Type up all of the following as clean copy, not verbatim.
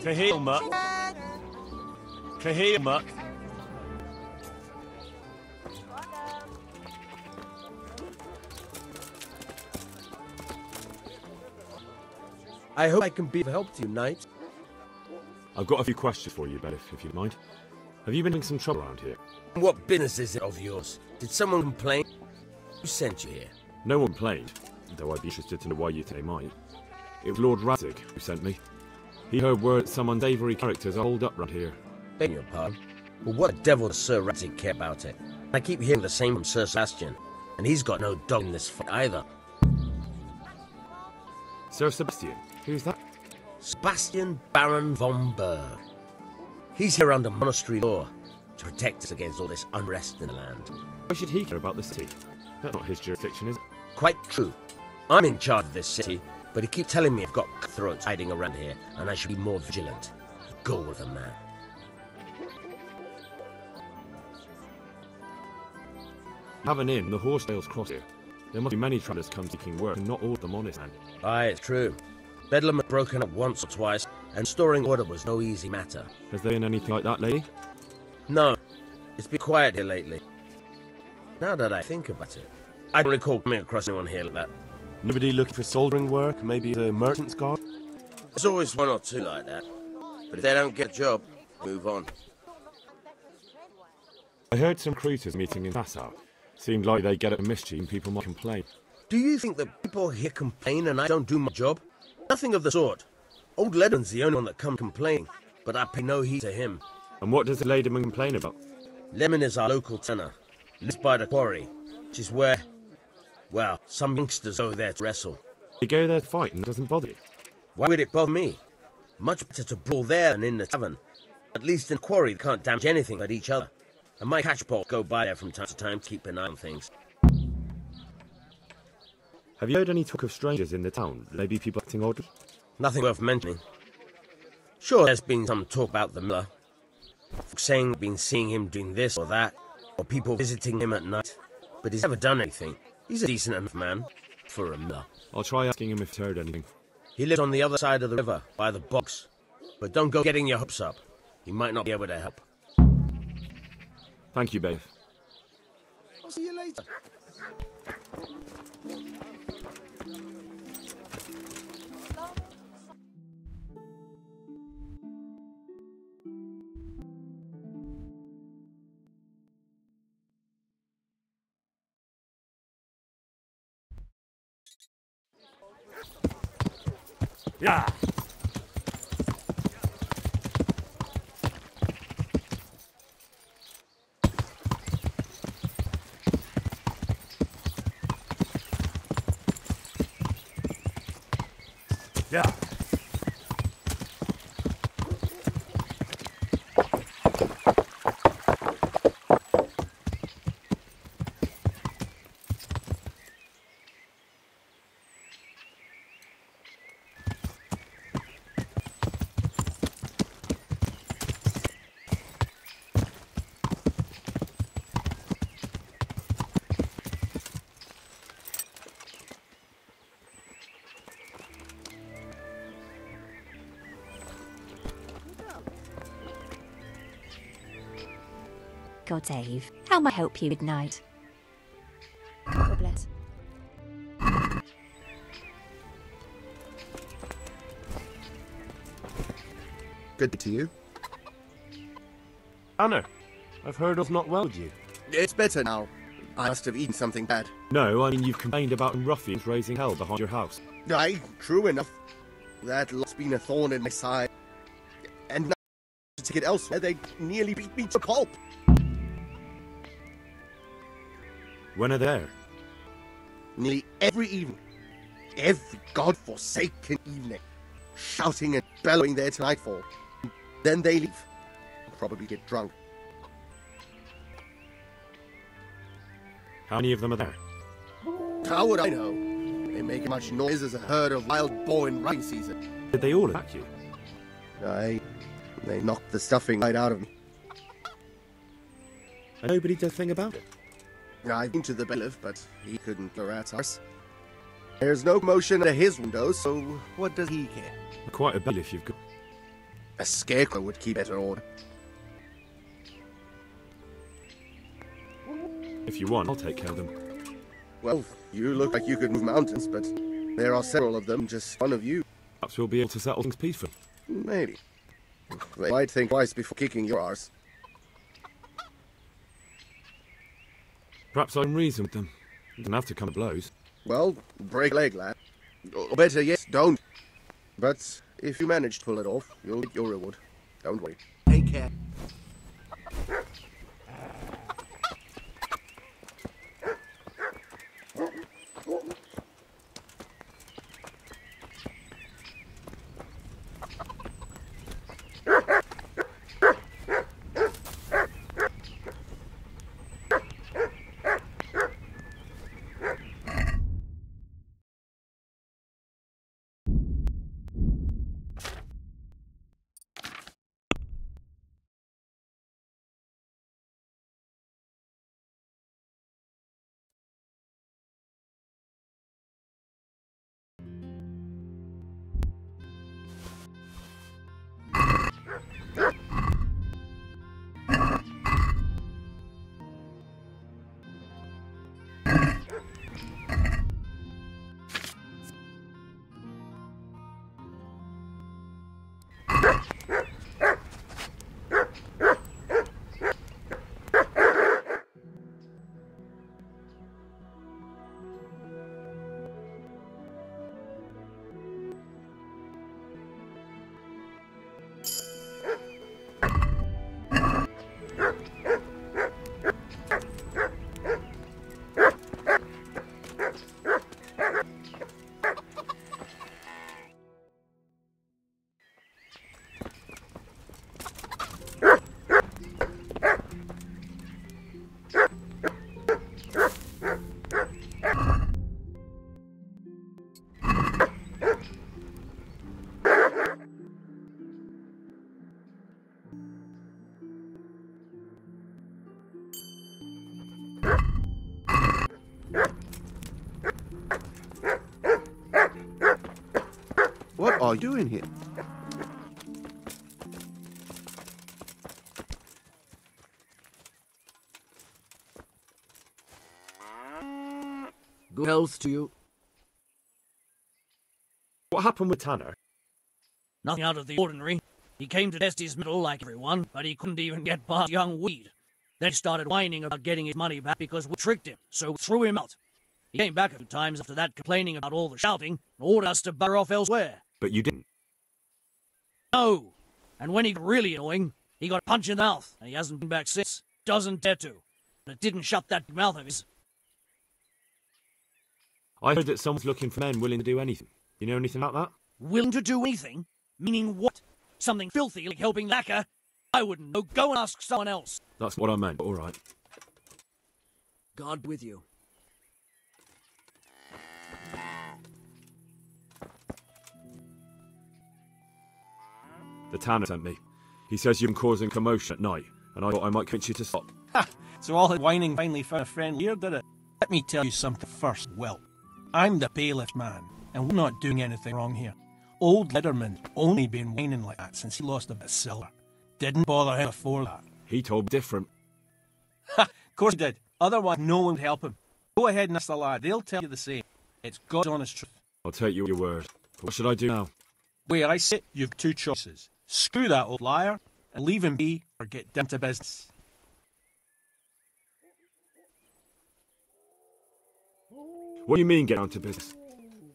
Kahilma. Kahilma. I hope I can be of help to you, Knight. I've got a few questions for you, Beth, if you mind. Have you been in some trouble around here? What business is it of yours? Did someone complain? Who sent you here? No one complained, though I'd be interested to know why they might. It was Lord Razig who sent me. He heard word some unsavory characters are holed up round here. Beg your pardon? Well, what the devil does Sir Razig care about it? I keep hearing the same from Sir Sebastian, and he's got no dog in this fight either. Sir Sebastian? Who's that? Sebastian Baron von Berg. He's here under monastery law to protect us against all this unrest in the land. Why should he care about the city? That's not his jurisdiction, is it? Quite true. I'm in charge of this city, but he keeps telling me I've got cutthroats hiding around here, and I should be more vigilant. Go with the man. Have an inn, the Horsetails cross here. There must be many travellers come seeking work, and not all of them honest men. Aye, it's true. Bedlam had broken up once or twice, and storing order was no easy matter. Has there been anything like that lately? No. It's been quiet here lately. Now that I think about it, I don't recall coming across anyone here like that. Nobody looking for soldering work? Maybe the merchant's guard? There's always one or two like that. But if they don't get a job, move on. I heard some recruiters meeting in Nassau. Seemed like they get at a mischief and people might complain. Do you think that people here complain and I don't do my job? Nothing of the sort. Old Leadman's the only one that comes complaining, but I pay no heed to him. And what does the Ladyman complain about? Lemon is our local tenor. Lives by the quarry, which is where, well, some youngsters go there to wrestle. You go there to fight and it doesn't bother you? Why would it bother me? Much better to brawl there than in the tavern. At least in the quarry they can't damage anything but each other. And my catchpole go by there from time to time to keep an eye on things. Have you heard any talk of strangers in the town? Maybe people acting oddly? Nothing worth mentioning. Sure, there's been some talk about the miller. Folks saying they've been seeing him doing this or that, or people visiting him at night. But he's never done anything. He's a decent enough man for a miller. I'll try asking him if he's heard anything. He lives on the other side of the river, by the bogs. But don't go getting your hopes up. He might not be able to help. Thank you, babe. I'll see you later. Yeah. Yeah. God, Dave, how may I help you? Good night. God bless. Good day to you. Anna, I've heard all's not well with you. It's better now. I must have eaten something bad. No, I mean you've complained about ruffians raising hell behind your house. Aye, true enough. That lot's been a thorn in my side. And now to take it elsewhere, they nearly beat me to a pulp. When are they there? Nearly every evening. Every godforsaken evening. Shouting and bellowing there to nightfall. Then they leave. Probably get drunk. How many of them are there? How would I know? They make as much noise as a herd of wild boar in rutting season. Did they all attack you? Aye. They knocked the stuffing right out of me. And nobody did a thing about it? I've been to the bailiff, but he couldn't blow rat's arse. There's no commotion at his window, so what does he care? Quite a bailiff you've got. A scarecrow would keep better order. If you want, I'll take care of them. Well, you look like you could move mountains, but there are several of them, just one of you. Perhaps we'll be able to settle things peacefully. Maybe. They might think twice before kicking your arse. Perhaps I can reason with them. You don't have to come to blows. Well, break a leg, lad. Or better yet, don't. But if you manage to pull it off, you'll get your reward. Don't worry. Take care. What are you doing here? Good health to you. What happened with Tanner? Nothing out of the ordinary. He came to test his mettle like everyone, but he couldn't even get past young Weed. Then he started whining about getting his money back because we tricked him, so we threw him out. He came back a few times after that complaining about all the shouting and ordered us to bugger off elsewhere. But you didn't. No! And when he got really annoying, he got a punch in the mouth, and he hasn't been back since. Doesn't dare to. And it didn't shut that big mouth of his. I heard that someone's looking for men willing to do anything. You know anything about that? Willing to do anything? Meaning what? Something filthy like helping the hacker? I wouldn't know. Go and ask someone else. That's what I meant. All right. God with you. The Tanner sent me. He says you've been causing commotion at night, and I thought I might convince you to stop. Ha! So all his whining finally found a friend here, did it? Let me tell you something first, Will. I'm the bailiff man, and we're not doing anything wrong here. Old Letterman's only been whining like that since he lost a bit of silver. Didn't bother him before that. He told me different. Ha! Of course he did. Otherwise no one would help him. Go ahead and ask the lad. They'll tell you the same. It's God's honest truth. I'll take you at your word. But what should I do now? Where I sit, you've two choices. Screw that old liar, and leave him be, or get down to business. What do you mean get down to business?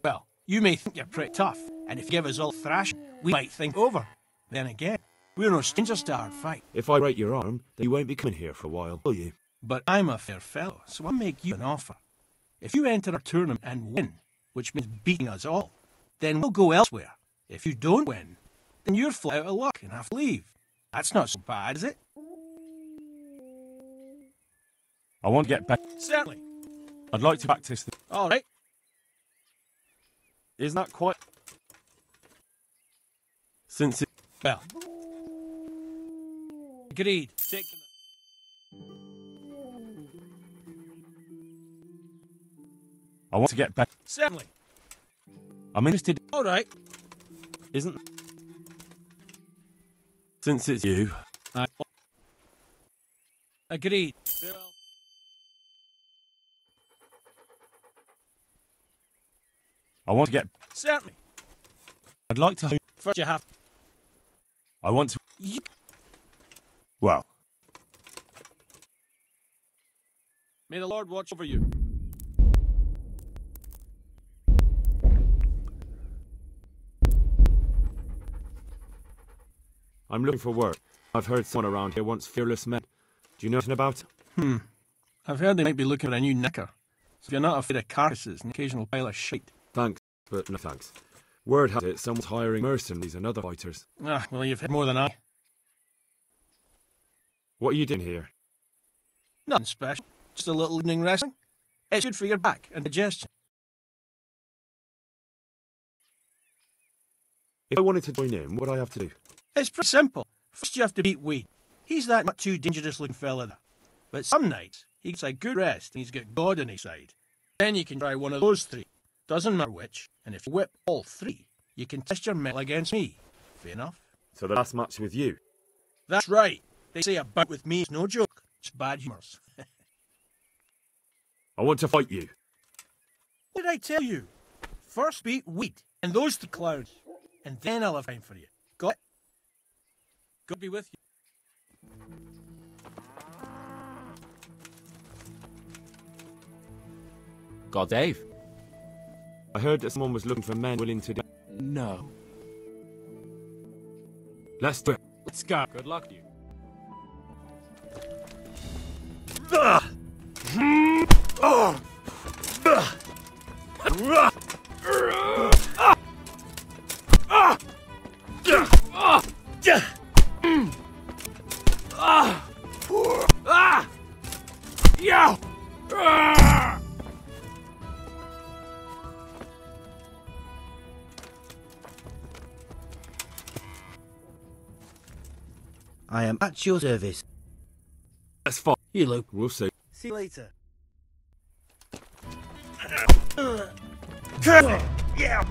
Well, you may think you're pretty tough, and if you give us all thrashing, we might think over. Then again, we're no strangers to a hard fight. If I break your arm, then you won't be coming here for a while, will you? But I'm a fair fellow, so I'll make you an offer. If you enter our tournament and win, which means beating us all, then we'll go elsewhere. If you don't win, then you're flat out of luck and have to leave. That's not so bad, is it? I want to get back. Certainly. I'd like to practice the... All right. Isn't that quite... Since it... Well. Agreed. Take... I want to get back. Certainly. I'm interested... All right. Isn't... Since it's you, Agreed. I want to get. Certainly. I'd like to. First you have... I want to. Well, May the Lord watch over you. I'm looking for work. I've heard someone around here wants fearless men. Do you know anything about it? I've heard they might be looking for a new knicker. So if you're not afraid of carcasses and occasional pile of shite. Thanks, but no thanks. Word has it someone's hiring mercenaries and other fighters. Ah, well, you've had more than I. What are you doing here? Nothing special. Just a little evening wrestling. It's good for your back and digestion. If I wanted to join in, what would I have to do? It's pretty simple. First you have to beat Wade. He's that not too dangerous looking fella there. But some nights, he gets a good rest and he's got God on his side. Then you can try one of those three. Doesn't matter which. And if you whip all three, you can test your mettle against me. Fair enough? So the last match with you? That's right. They say a bout with me is no joke. It's bad humours. I want to fight you. What did I tell you? First beat Wade and those three clowns. And then I'll have time for you. Got it? God be with you. God, Dave. I heard that someone was looking for men willing to... No. Let's do it. Let's go. Good luck to you. I am at your service. Let's fight. You Luke. We'll see. See you later. Yeah.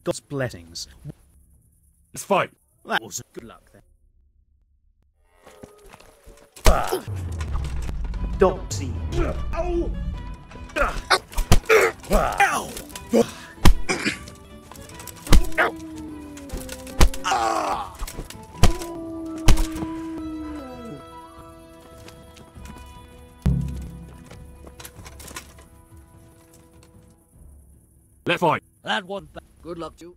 God's blessings. Let's fight. That was good luck then. Don't see. Ow! Ow! Let's fight. That one. Good luck to you.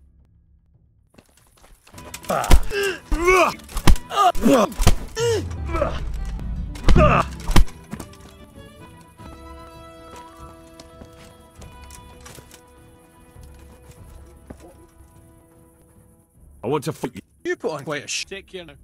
I want to fight you. You put on quite a Take care now.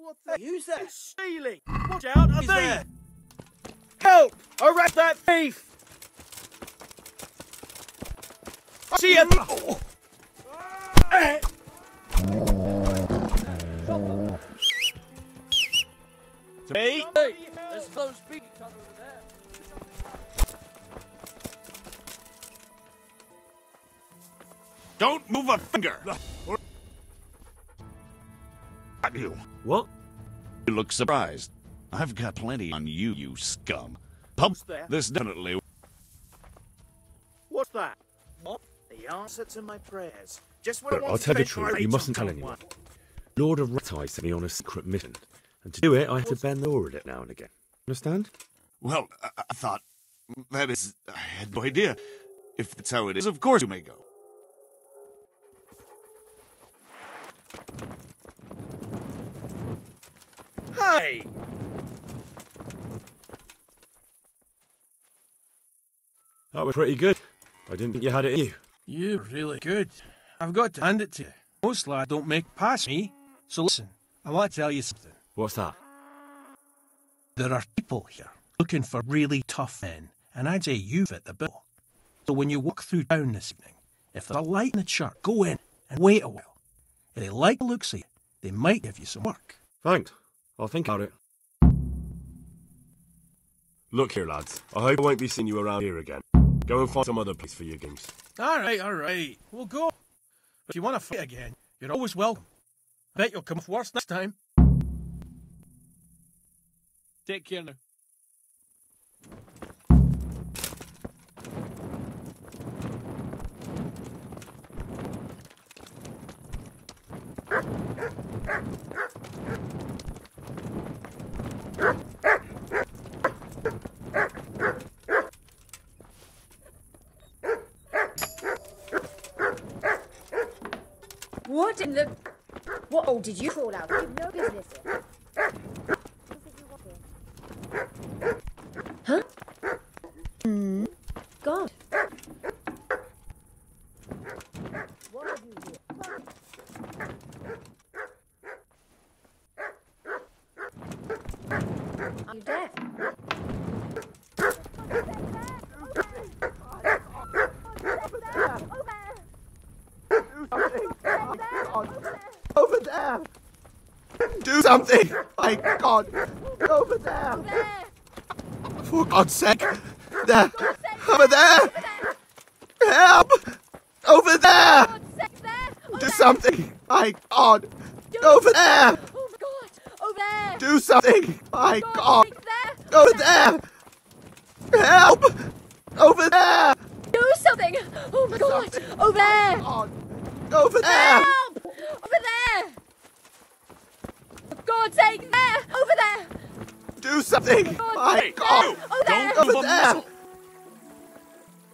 What the? Who's that? Stealing! Watch out! He's there. Help! Arrest that thief! See ya! Hey, there's close speed over there. Don't move a finger! At you. What? You look surprised. I've got plenty on you, you scum. Pump this definitely. What's that? What? The answer to my prayers. Just what I Look, want I'll to tell you the spend my truth. You rate mustn't on tell one. anyone. Lord of Ratai sent me on a secret mission, and to do it, I have to bend the law a bit now and again. Understand? Well, I thought... That is... I had no idea. If that's how it is, of course you may go. Hey! That was pretty good. I didn't think you had it in you. You're really good. I've got to hand it to you. Most lads don't make past me. So listen, I want to tell you something. What's that? There are people here looking for really tough men, and I'd say you fit the bill. So when you walk through town this evening, if there's a light in the church, go in and wait a while. If they like the looks of you, they might give you some work. Thanks. I'll think about it. Look here, lads. I hope I won't be seeing you around here again. Go and find some other place for your games. All right. We'll go. If you want to fight again, you're always welcome. I bet you'll come off worse next time. Take care now. What in the... What hole did you crawl out? You've no business here. Huh? God. What have you here? Are you deaf? Over there! Do something! My God! Over there! For God's sake! There! Over there! Help! Over there! Do something! My God! Over there! Oh my God! Over there! Do something! My God! Over there! Help! Over there! Do something! Oh my God! Over there! God. Over there! Help! Over there! For God's sake, there! Over there! Do something! My God! Over there! Over there!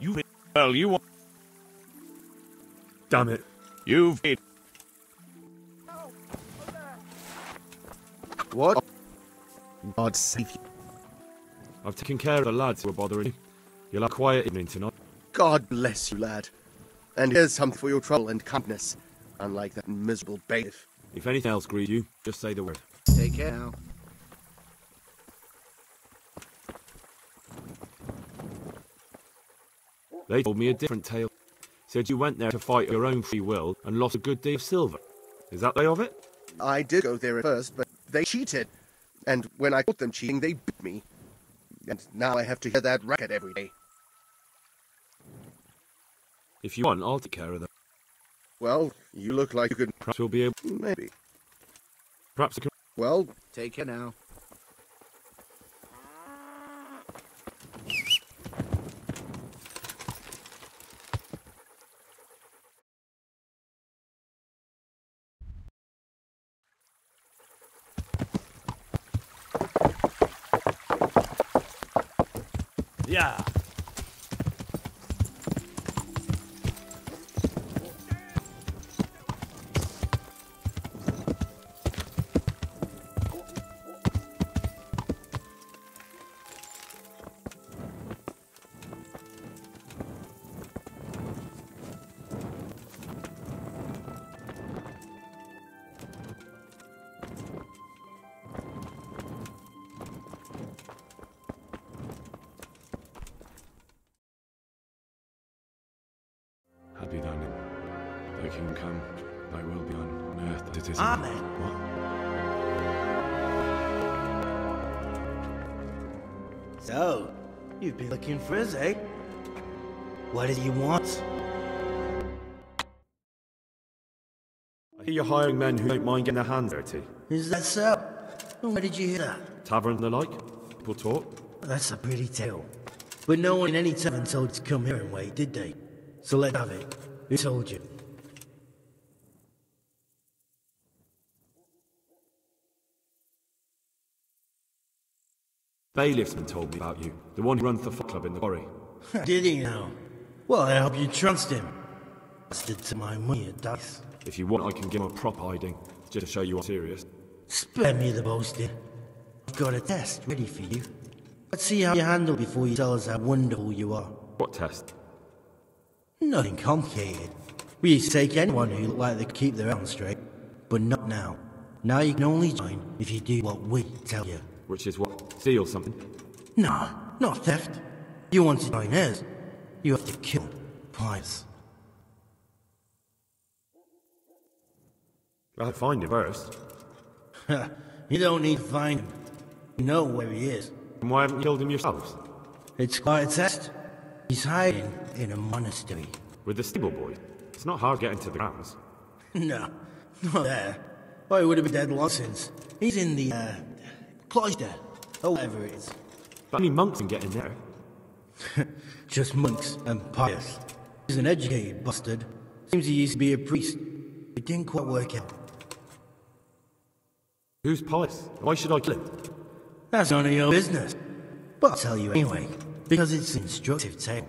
You... Well, you... Damn it. You've... What? God save you. I've taken care of the lads who were bothering you. You'll have a quiet evening tonight. God bless you, lad. And here's something for your trouble and kindness, unlike that miserable bailiff. If anything else grieves you, just say the word. Take care now. They told me a different tale. Said you went there to fight your own free will and lost a good deal of silver. Is that the way of it? I did go there at first, but they cheated. And when I caught them cheating, they beat me. And now I have to hear that racket every day. If you want, I'll take care of them. Well, you look like you could... Perhaps we'll be able... Maybe. Perhaps I can... Well... Take care now. Yeah. kingdom come, thy will be on earth as it is Amen. in heaven. What? So, you've been looking for us, eh? What do you want? I hear you're hiring men who don't mind getting their hands dirty. Is that so? Where did you hear that? Tavern and the like? People talk? That's a pretty tale. But no one in any tavern told you to come here and wait, did they? So let's have it. Who told you? Bailiffsman told me about you. The one who runs the fuck club in the quarry. Did he now? Well, I hope you trust him. Bastard to my money at dice. If you want, I can give him a prop hiding, just to show you I'm serious. Spare me the boasting. I've got a test ready for you. Let's see how you handle before you tell us how wonderful you are. What test? Nothing complicated. We used to take anyone who looked like they could keep their arms straight. But not now. Now you can only join if you do what we tell you. Which is what? Steal something? No, not theft. You want to join us, you have to kill Pius. I'll find him first. You don't need to find him. You know where he is. And why haven't you killed him yourselves? It's quite a test. He's hiding in a monastery. With the stable boy? It's not hard getting to the grounds. No, not there. Or he would have been dead long since. He's in the, cloister. Or whatever it is. But only monks can get in there. Just monks and Pius. He's an educated bastard. Seems he used to be a priest. It didn't quite work out. Who's Pius? Why should I kill him? That's none of your business. But I'll tell you anyway, because it's an instructive tale.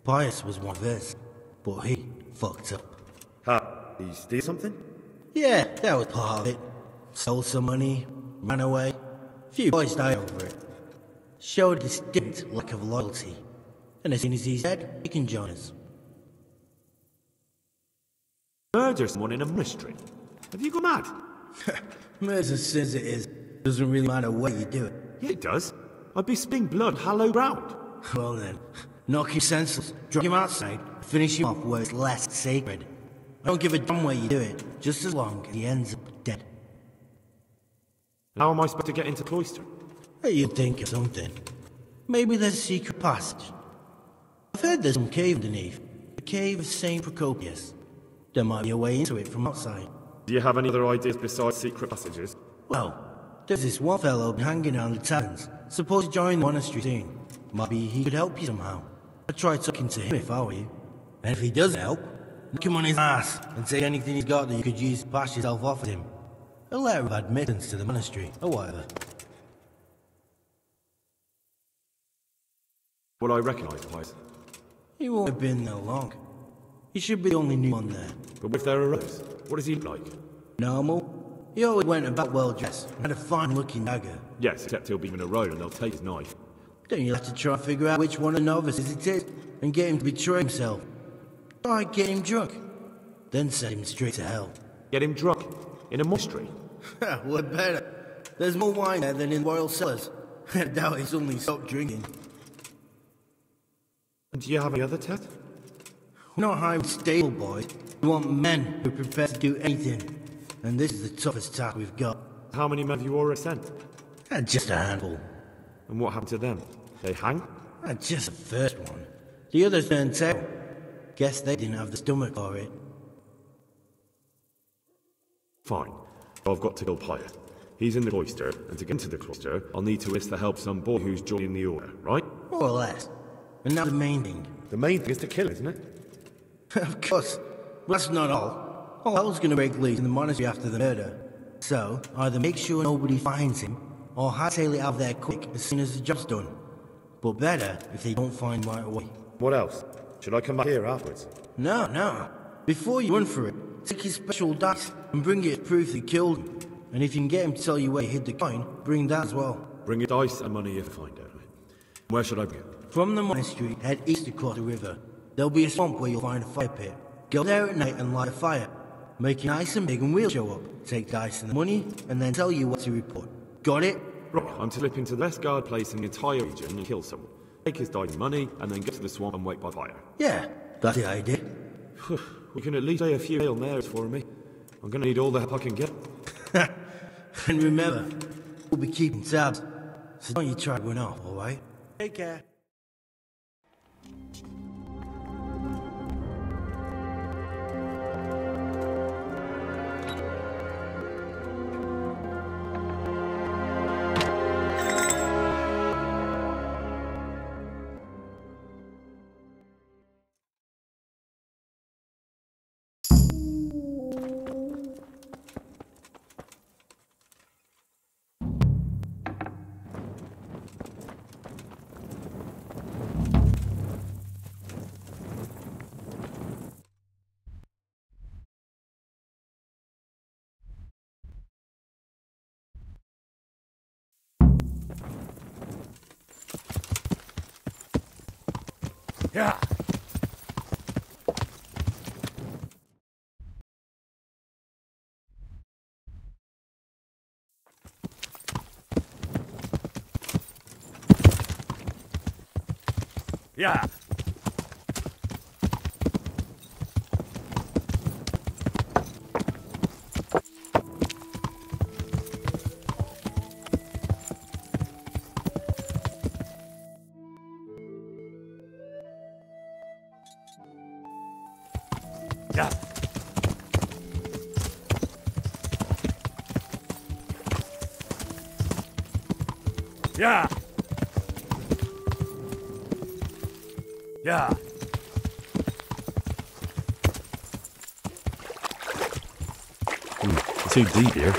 Pius was one of us, but he fucked up. How? Did he steal something? Yeah, that was part of it. Stole some money, ran away. Few boys died over it. Showed a distinct lack of loyalty. And as soon as he's dead, he can join us. Murder someone in a monastery? Have you gone mad? Murder's as sin as it is. Doesn't really matter where you do it. Yeah, it does. I'd be spilling blood hallowed ground. Well then, knock him senseless, drag him outside, finish him off where it's less sacred. I don't give a damn where you do it, just as long as he ends up dead. How am I supposed to get into cloister? You'd think of something. Maybe there's a secret passage. I've heard there's some cave underneath. The cave of St. Procopius. There might be a way into it from outside. Do you have any other ideas besides secret passages? Well, there's this one fellow hanging around the taverns. Supposed to join the monastery soon. Maybe he could help you somehow. I'd try talking to him if I were you. And if he doesn't help, knock him on his ass and take anything he's got that you could use to pass yourself off at him. A letter of admittance to the monastery, or whatever. Will I recognise Pius? He won't have been there long. He should be the only new one there. But if there are others, what does he look like? Normal. He always went about well dressed and had a fine looking dagger. Yes, except he'll be in a road and they'll take his knife. Then you'll have to try and figure out which one of the novices it is and get him to betray himself. Try get him drunk. Then send him straight to hell. Get him drunk? In a monastery? What better? There's more wine there than in royal cellars. I doubt he suddenly stopped drinking. And do you have any other test? We're not hiring stable boys. We want men who are prepared to do anything. And this is the toughest task we've got. How many men have you already sent? Just a handful. And what happened to them? They hang? Just the first one. The others turned tail. Guess they didn't have the stomach for it. Fine. I've got to kill Pius. He's in the cloister, and to get into the cloister, I'll need to enlist the help of some boy who's joining the order, right? More or less. And now the main thing. The main thing is to kill, isn't it? Of course. But that's not all. All hell's gonna break loose in the monastery after the murder. So, either make sure nobody finds him, or hightail it out of there quick as soon as the job's done. But better if they don't find him right away. What else? Should I come back here afterwards? No. Before you run for it, take his special dice and bring it as proof that you killed him. And if you can get him to tell you where he hid the coin, bring that as well. Bring your dice and money if you find out. Where should I bring it? From the monastery, head east across the river. There'll be a swamp where you'll find a fire pit. Go there at night and light a fire. Make it nice and big and we'll show up. Take dice and the money, and then tell you what to report. Got it? Right, I'm to slip into the best guard place in the entire region and kill someone. Take his dice and money, and then get to the swamp and wait by fire. Yeah, that's the idea. You can at least say a few Hail Marys for me. I'm gonna need all the help I can get. And remember, we'll be keeping tabs, so don't you try going off, alright? Take care. Yeah. Yeah. Yeah. Yeah. Yeah. Too deep here.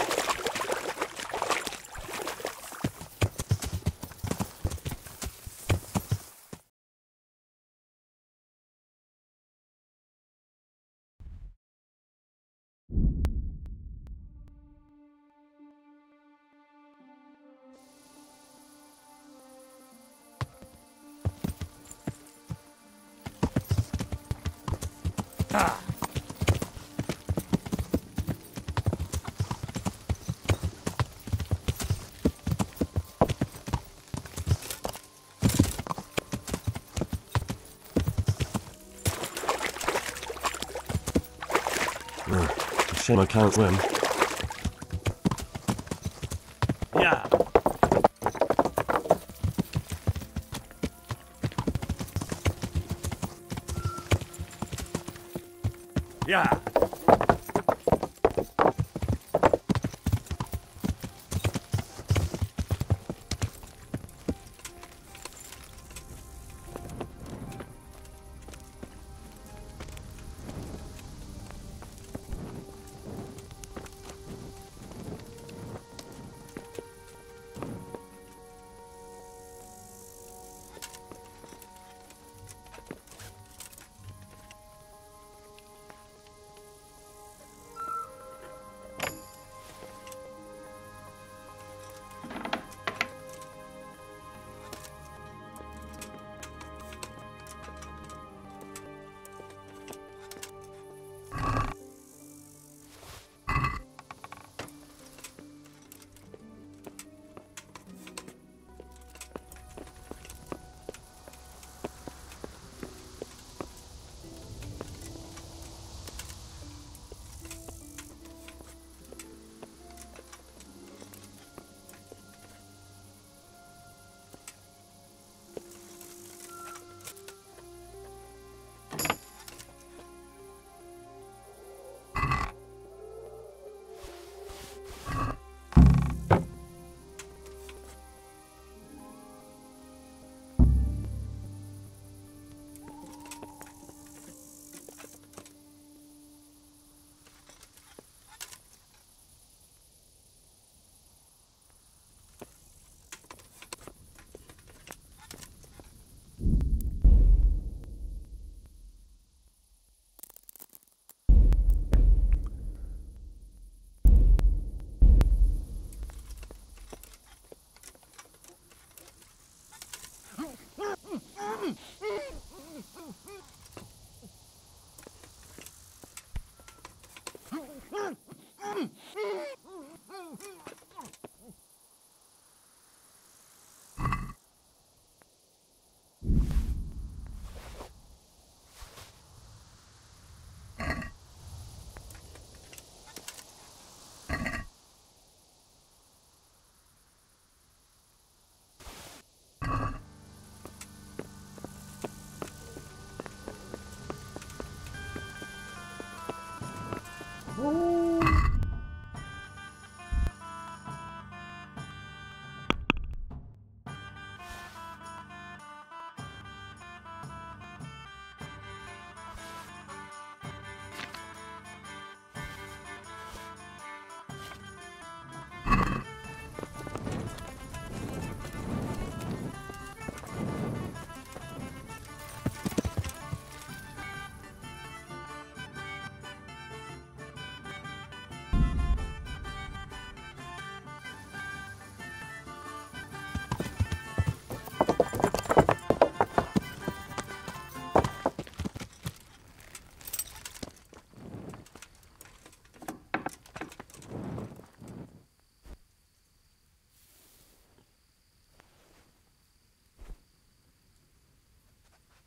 Ah. Shame I can't swim. Yeah. Yeah.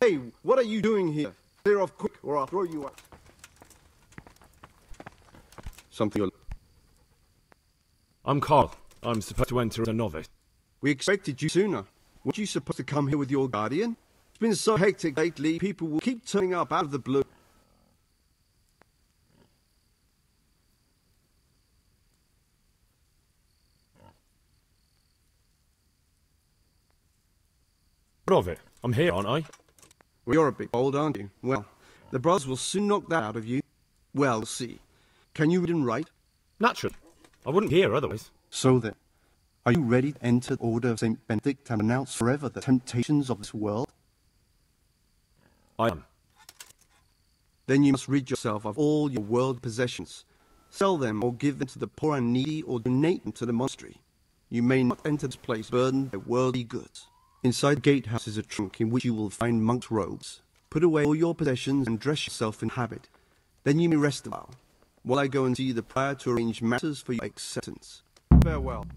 Hey, what are you doing here? Clear off quick, or I'll throw you out. Something. I'm Carl. I'm supposed to enter as a novice. We expected you sooner. Weren't you supposed to come here with your guardian? It's been so hectic lately, people will keep turning up out of the blue. What of it? I'm here, aren't I? Well, you're a bit old, aren't you? Well, the brothers will soon knock that out of you. Well, we'll see. Can you read and write? Naturally. I wouldn't hear otherwise. So then, are you ready to enter the Order of St. Benedict and renounce forever the temptations of this world? I am. Then you must rid yourself of all your world possessions. Sell them or give them to the poor and needy or donate them to the monastery. You may not enter this place burdened by worldly goods. Inside the gatehouse is a trunk in which you will find monk's robes. Put away all your possessions and dress yourself in habit. Then you may rest a while I go and see the prior to arrange matters for your acceptance. Farewell.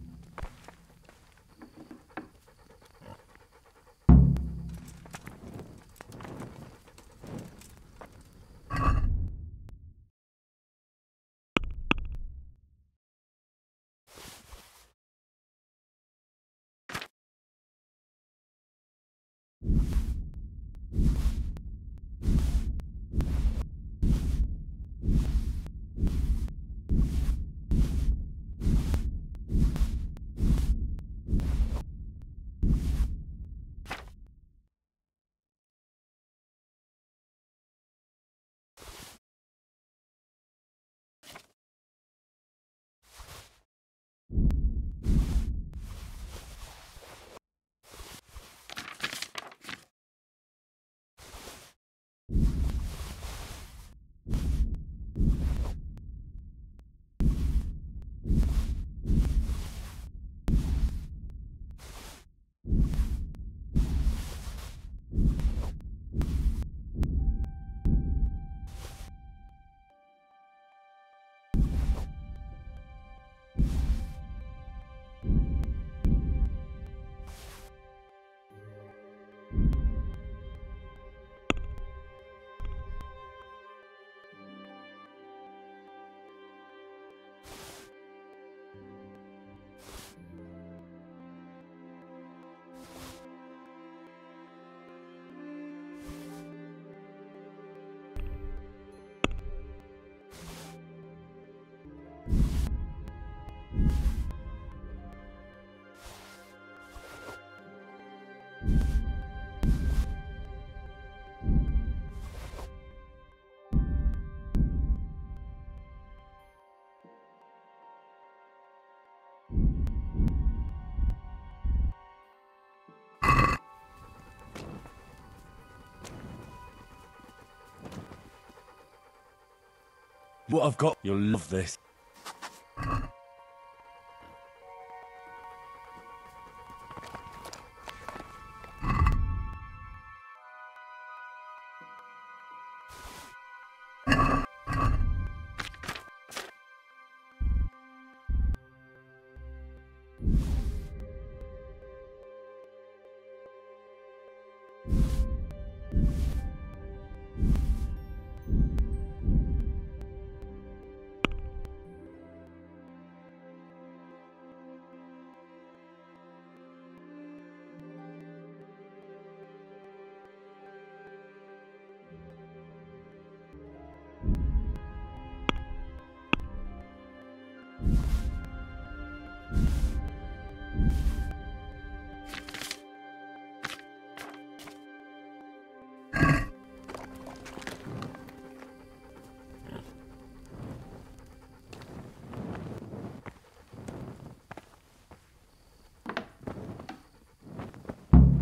What I've got, you'll love this.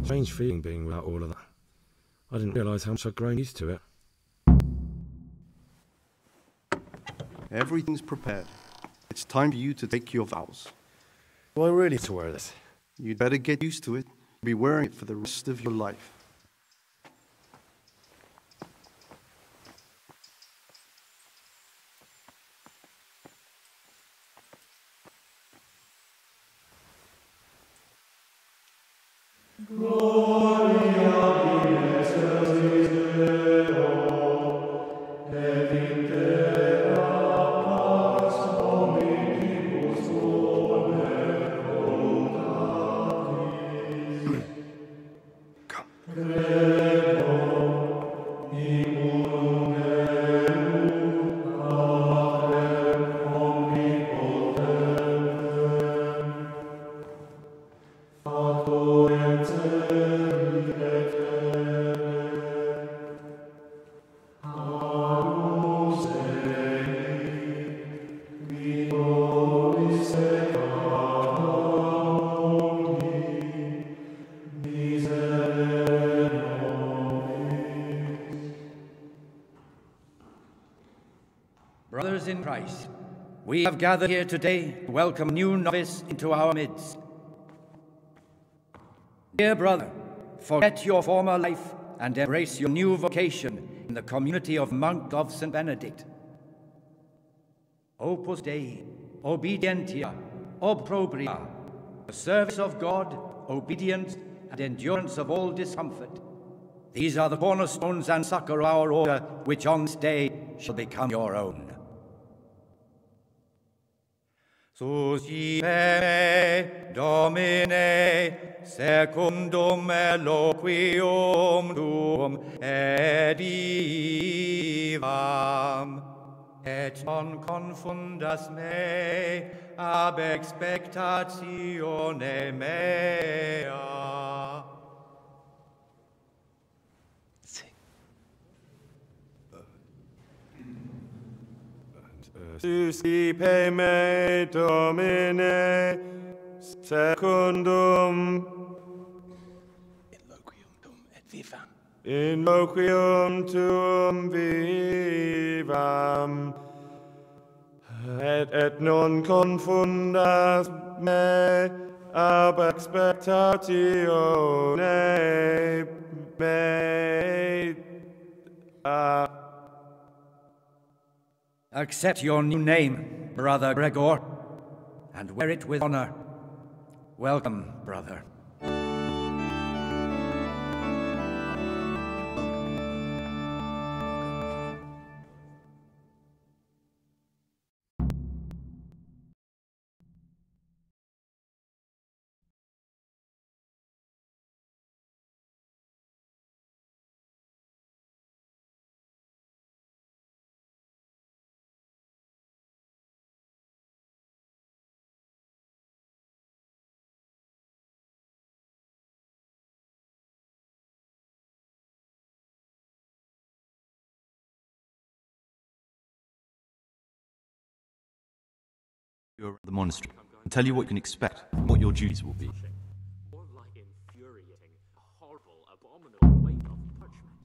Strange feeling being without all of that. I didn't realise how much I'd grown used to it. Everything's prepared. It's time for you to take your vows. Do I really have to wear this? You'd better get used to it. You'll be wearing it for the rest of your life. Gloria Christ, we have gathered here today to welcome a new novice into our midst. Dear brother, forget your former life and embrace your new vocation in the community of Monk of St. Benedict. Opus Dei, obedientia, obprobria, the service of God, obedience, and endurance of all discomfort. These are the cornerstones and succor of our order, which on this day shall become your own. Suscipe me, Domine, secundum eloquium tuum edivam, et non confundas me ab expectatione mea. Suscipe me, Domine, secundum in loquium tuum vivam, et non confundas me ab expectatione mea. Accept your new name, Brother Gregor, and wear it with honor. Welcome, brother. You're at the monastery and tell you what you can expect, and what your duties will be. More like infuriating, horrible, abominable weight of parchment.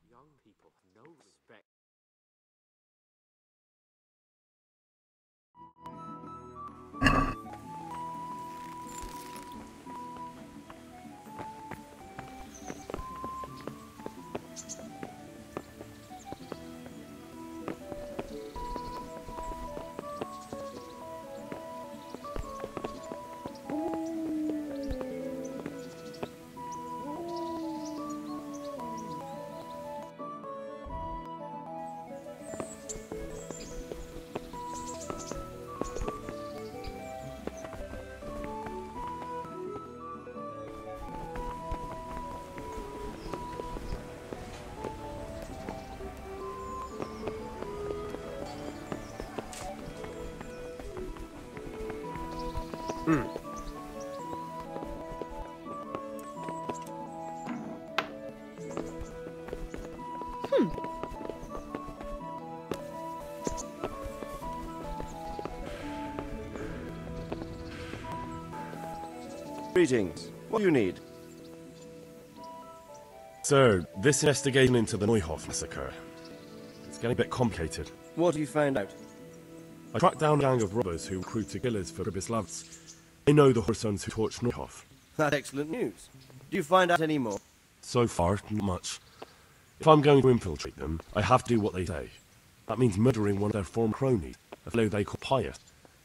Young people have no respect. Greetings. What do you need? Sir, this investigation into the Neuhof massacre. It's getting a bit complicated. What have you found out? I tracked down a gang of robbers who recruited killers for Pribyslavs. They know the Horsons who torched Neuhof. That's excellent news. Do you find out any more? So far, not much. If I'm going to infiltrate them, I have to do what they say. That means murdering one of their former cronies, a fellow they call Pius.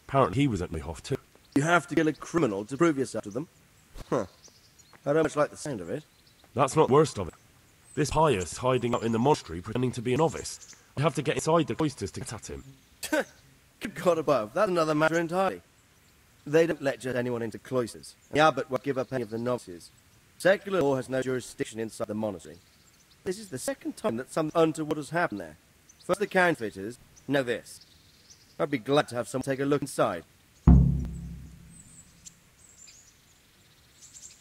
Apparently he was at Neuhof too. You have to kill a criminal to prove yourself to them? Huh. I don't much like the sound of it. That's not the worst of it. This Pius is hiding out in the monastery pretending to be a novice. I have to get inside the cloisters to get at him. Good God above, that's another matter entirely. They don't let just anyone into cloisters. The abbot won't give up any of the novices. Secular law has no jurisdiction inside the monastery. This is the second time that something untoward has happened there. First the counterfeiters, now this. I'd be glad to have someone take a look inside.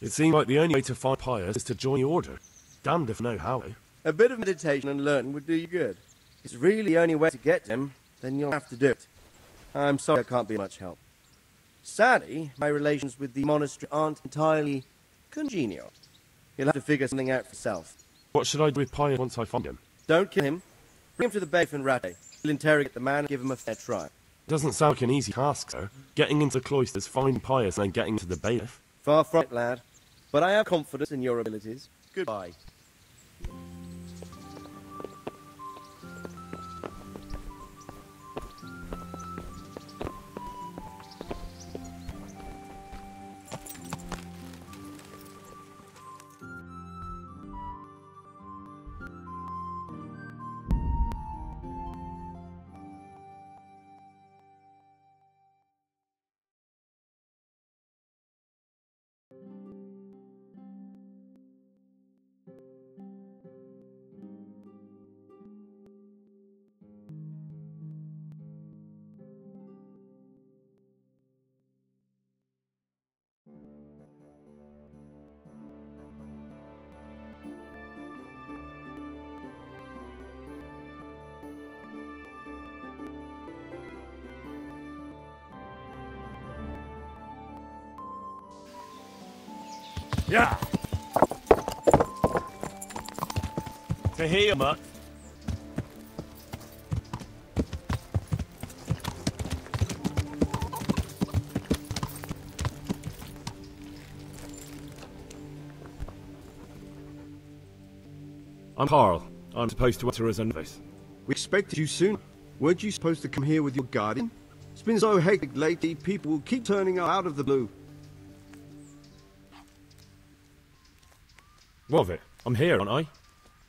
It seems like the only way to find Pius is to join the order. Damned if I know how. A bit of meditation and learning would do you good. If it's really the only way to get to him, then you'll have to do it. I'm sorry I can't be much help. Sadly, my relations with the monastery aren't entirely congenial. You'll have to figure something out for yourself. What should I do with Pius once I find him? Don't kill him. Bring him to the Bay and Rate. We'll interrogate the man and give him a fair try. Doesn't sound like an easy task, sir. Getting into the cloisters, finding pious, and then getting to the bailiff. Far from it, lad. But I have confidence in your abilities. Goodbye. Yeah. To hear, mutt. I'm Carl. I'm supposed to enter as a novice. We expected you soon. Weren't you supposed to come here with your guardian? It's been so hectic lately, people will keep turning up out of the blue. What of it? I'm here, aren't I?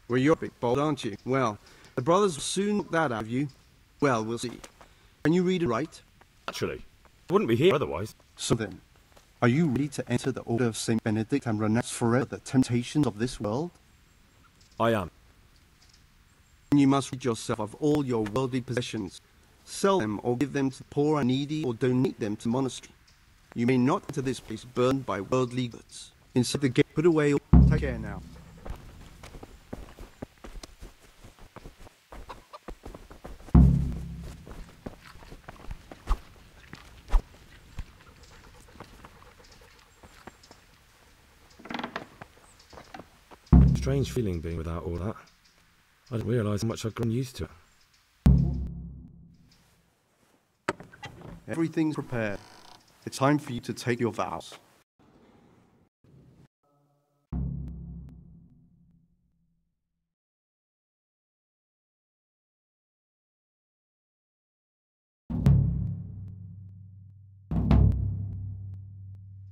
Well, you're a bit bold, aren't you? Well, the brothers will soon knock that out of you. Well, we'll see. Can you read and write? Actually, I wouldn't be here otherwise. So then, are you ready to enter the Order of St. Benedict and renounce forever the temptations of this world? I am. You must rid yourself of all your worldly possessions. Sell them or give them to the poor and needy or donate them to the monastery. You may not enter this place burdened by worldly goods. Inside the gate, put away all... Take care now. Strange feeling being without all that. I didn't realise how much I'd grown used to it. Everything's prepared. It's time for you to take your vows.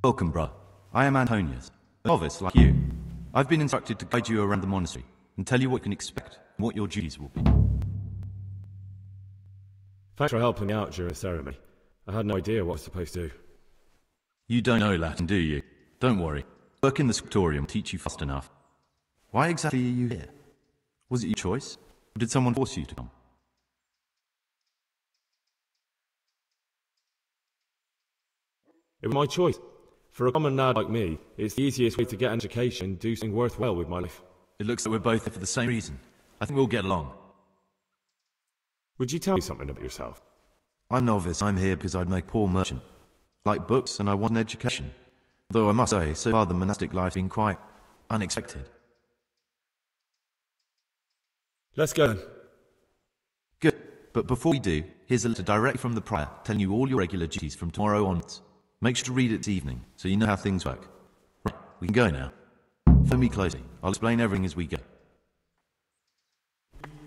Welcome, bruh. I am Antonius, a novice like you. I've been instructed to guide you around the monastery and tell you what you can expect and what your duties will be. Thanks for helping me out during the ceremony. I had no idea what I was supposed to do. You don't know Latin, do you? Don't worry. Work in the scriptorium will teach you fast enough. Why exactly are you here? Was it your choice? Or did someone force you to come? It was my choice. For a common lad like me, it's the easiest way to get an education and do something worthwhile with my life. It looks like we're both here for the same reason. I think we'll get along. Would you tell me something about yourself? I'm novice. I'm here because I'd make poor merchant. Like books, and I want an education. Though I must say, so far the monastic life's been quite unexpected. Let's go then. Good. But before we do, here's a letter direct from the prior telling you all your regular duties from tomorrow onwards. Make sure to read it this evening, so you know how things work. Right, we can go now. Follow me closely. I'll explain everything as we go.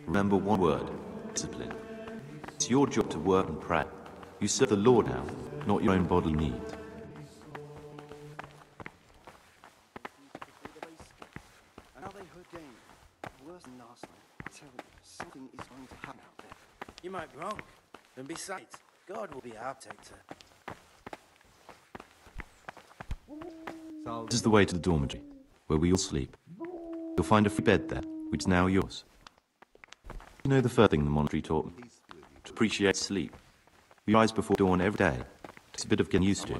Remember one word: discipline. It's your job to work and pray. You serve the Lord now, not your own bodily needs. And now they heard game. Worse than last night. I tell you, something is going to happen out there. You might be wrong. And besides, God will be our protector. This is the way to the dormitory, where we all sleep. You'll find a free bed there, which is now yours. You know the first thing the monastery taught me? To appreciate sleep. We rise before dawn every day. It's a bit of getting used to.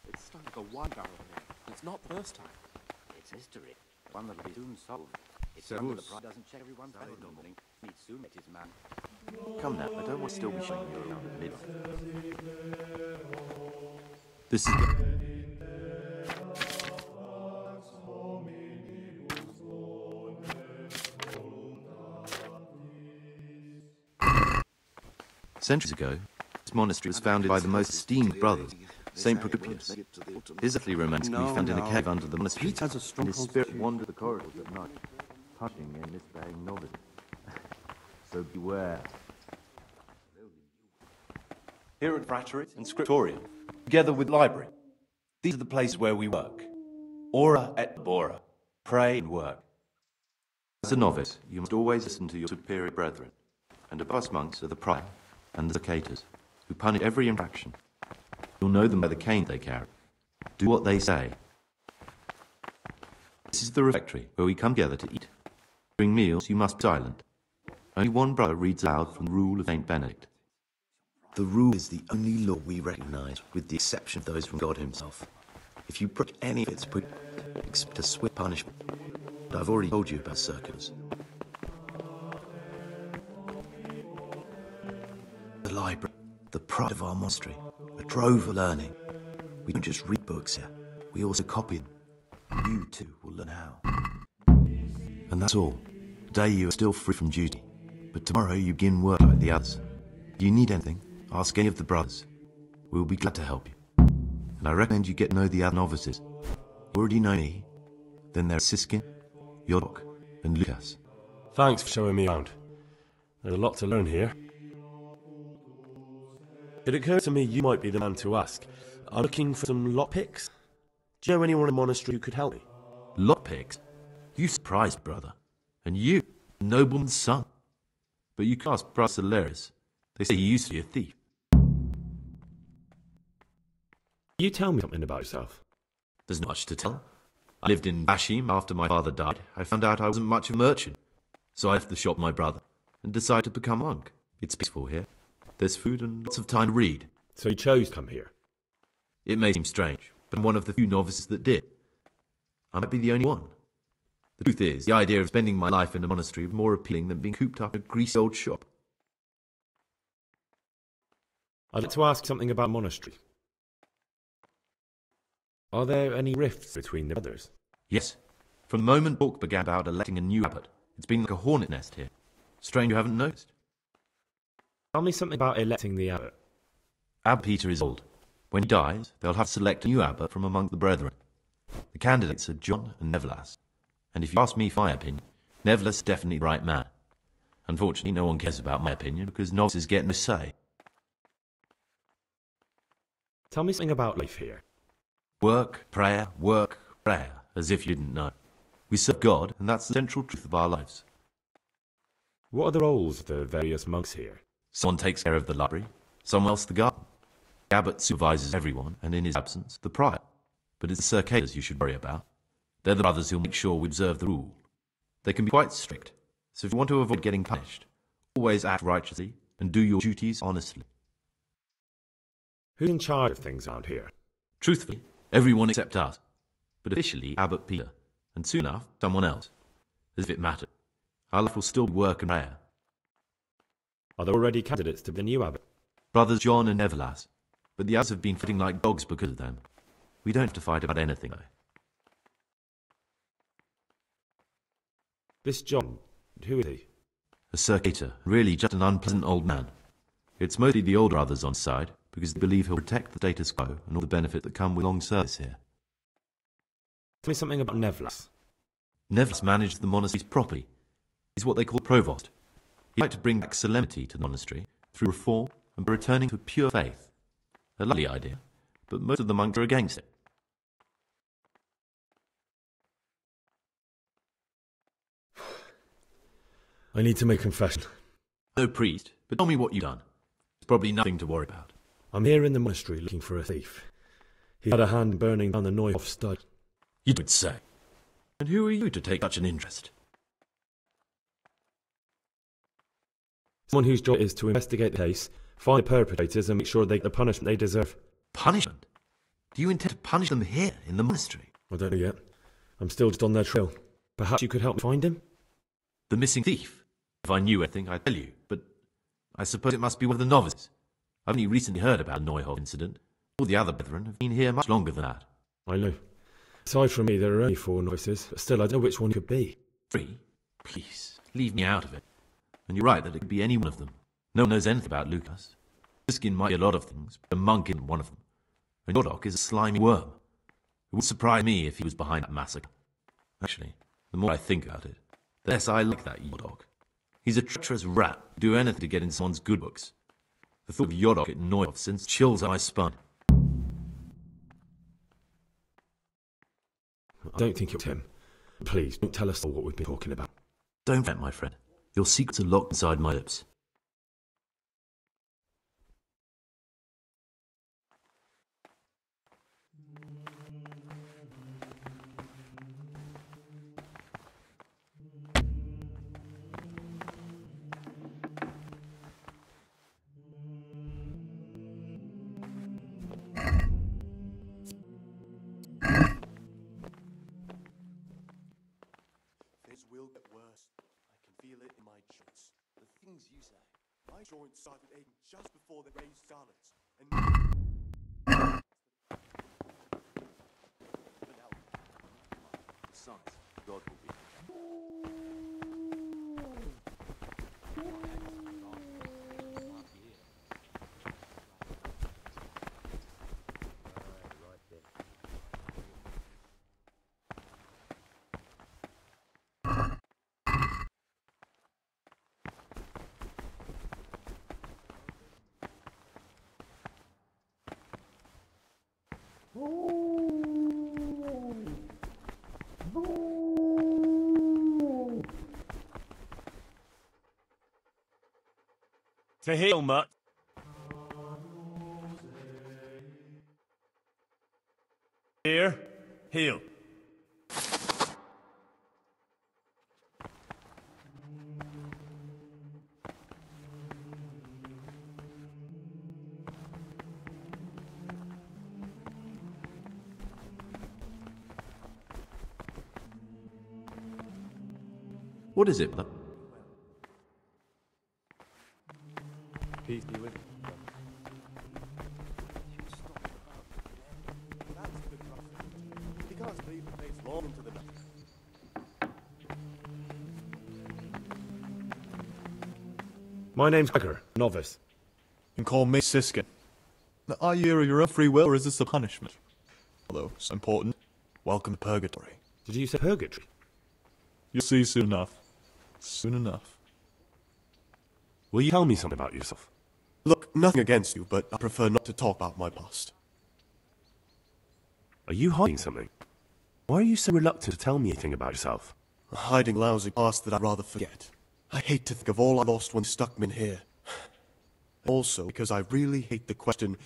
It's like a wine barrel here. It's not the first time. It's history. One that'll be soon solved. It's under the pride doesn't check everyone's bed in the morning. Needs soon met his man. Come now, I don't want to still be showing you around at midnight. This is... Centuries ago, this monastery was founded by the most esteemed brothers, Saint Procopius. His earthly remains can be found in a cave under the monastery, and his spirit wandered the corridors at night, hushing and misbehaving novices. So beware. Here at Frattery and Scriptorium, together with Library, these are the places where we work. Ora et labora, pray and work. As a novice, you must always listen to your superior brethren, and above us monks are the prior and the secators, who punish every infraction. You'll know them by the cane they carry. Do what they say. This is the refectory, where we come together to eat. During meals, you must be silent. Only one brother reads aloud from the rule of Saint Benedict. The rule is the only law we recognize, with the exception of those from God himself. If you break any of its expect a swift punishment. But I've already told you about circles. The library, the pride of our monastery, a trove of learning. We don't just read books here, we also copy them. You too will learn how. And that's all. Today you are still free from duty, but tomorrow you begin work like the others. If you need anything, ask any of the brothers. We'll be glad to help you. And I recommend you get to know the other novices. You already know me. Then there's Siskin, Yodok, and Lucas. Thanks for showing me around. There's a lot to learn here. It occurred to me you might be the man to ask. I'm looking for some lockpicks. Do you know anyone in the monastery who could help me? Lockpicks? You surprised, brother. And you, a nobleman's son. But you can ask Brother Celeris. They say he used to be a thief. You tell me something about yourself. There's not much to tell. I lived in Bashim after my father died. I found out I wasn't much of a merchant. So I left the shop with my brother and decided to become a monk. It's peaceful here. There's food and lots of time to read. So you chose to come here? It may seem strange, but I'm one of the few novices that did. I might be the only one. The truth is, the idea of spending my life in a monastery was more appealing than being cooped up in a greasy old shop. I'd like to ask something about monastery. Are there any rifts between the brothers? Yes. From the moment talk began about electing a new abbot, it's been like a hornet nest here. Strange you haven't noticed. Tell me something about electing the abbot. Abbot Peter is old. When he dies, they'll have to select a new abbot from among the brethren. The candidates are John and Nevelas. And if you ask me for my opinion, Nevelas is definitely the right man. Unfortunately, no one cares about my opinion because novices get no say. Tell me something about life here. Work, prayer, as if you didn't know. We serve God, and that's the central truth of our lives. What are the roles of the various monks here? Someone takes care of the library, someone else the garden. The abbot supervises everyone, and in his absence, the prior. But it's the circators you should worry about. They're the brothers who'll make sure we observe the rule. They can be quite strict, so if you want to avoid getting punished, always act righteously and do your duties honestly. Who's in charge of things around here? Truthfully, everyone except us. But officially, Abbot Peter, and soon enough, someone else. As if it mattered. Our life will still be work and prayer. Are there already candidates to be the new abbot? Brothers John and Nevelas, but the others have been fighting like dogs because of them. We don't have to fight about anything, though. This John, who is he? A circator, really just an unpleasant old man. It's mostly the older brothers on his side, because they believe he'll protect the status quo and all the benefit that come with long service here. Tell me something about Nevelas. Nevelas managed the monastery's property. He's what they call provost. He'd like to bring back solemnity to the monastery through reform and by returning to pure faith. A lovely idea, but most of the monks are against it. I need to make a confession. No priest, but tell me what you've done. It's probably nothing to worry about. I'm here in the monastery looking for a thief. He had a hand in burning down the Neuhof stud. You don't say. And who are you to take such an interest? Someone whose job is to investigate the case, find the perpetrators and make sure they get the punishment they deserve. Punishment? Do you intend to punish them here, in the monastery? I don't know yet. I'm still just on their trail. Perhaps you could help me find him? The missing thief? If I knew anything, I'd tell you, but I suppose it must be one of the novices. I've only recently heard about the Neuhof incident. All the other brethren have been here much longer than that. I know. Aside from me, there are only 4 novices, but still I don't know which one it could be. 3? Please, leave me out of it. And you're right that it could be any one of them. No one knows anything about Lucas, Siskin might be a lot of things, but a monk isn't one of them. And Yordok is a slimy worm. It would surprise me if he was behind that massacre. Actually, the more I think about it, the less I like that Yordok. He's a treacherous rat who'd do anything to get in someone's good books. The thought of Yordok at Noyov sends chills on my spine. I don't think it's him. Please, don't tell us all what we've been talking about. Don't fret, my friend. Your secrets are locked inside my lips. Will get worse. I can feel it in my joints. The things you say. My joints started aching just before they raised Scarlets. And now, besides, God will be. To heal, Mutt. Here, heal. What is it, Mutt? Peace be with you. He can't leave the place long into the night. My name's Gregor, novice. You can call me Siskin. Now, are you here of your own free will, or is this a punishment? Although, so important, welcome to Purgatory. Did you say Purgatory? You'll see soon enough. Soon enough. Will you tell me something about yourself? Look, nothing against you, but I prefer not to talk about my past. Are you hiding something? Why are you so reluctant to tell me anything about yourself? A hiding lousy past that I'd rather forget. I hate to think of all I lost when stuck me in here. Also, because I really hate the question,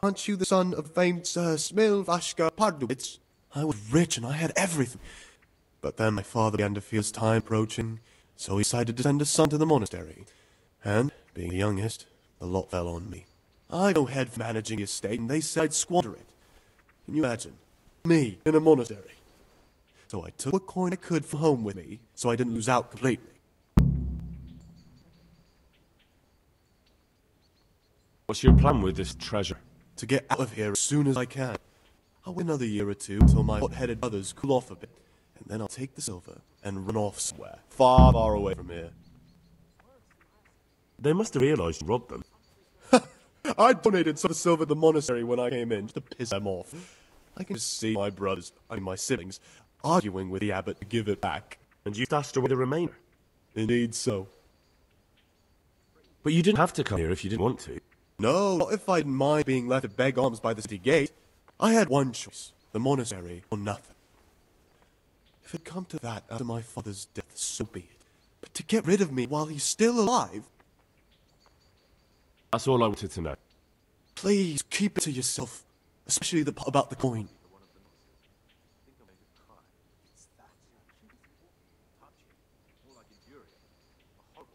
aren't you the son of famed Sir Smilvashka Pardubitz? I was rich and I had everything. But then my father began to feel his time approaching, so he decided to send his son to the monastery. And, being the youngest, the lot fell on me. I had no head for managing the estate, and they said I'd squander it. Can you imagine? Me, in a monastery. So I took what coin I could from home with me, so I didn't lose out completely. What's your plan with this treasure? To get out of here as soon as I can. I'll wait another year or two until my hot-headed brothers cool off a bit, and then I'll take the silver and run off somewhere, far, far away from here. They must have realized you robbed them. I donated some of the silver to the monastery when I came in, just to piss them off. I can just see my brothers, my siblings, arguing with the abbot to give it back. And you stashed away the remainder? Indeed so. But you didn't have to come here if you didn't want to. No, not if I didn't mind being left to beg alms by the city gate. I had one choice, the monastery or nothing. If it come to that after my father's death, so be it. But to get rid of me while he's still alive... That's all I wanted to know. Please, keep it to yourself. Especially the part about the coin.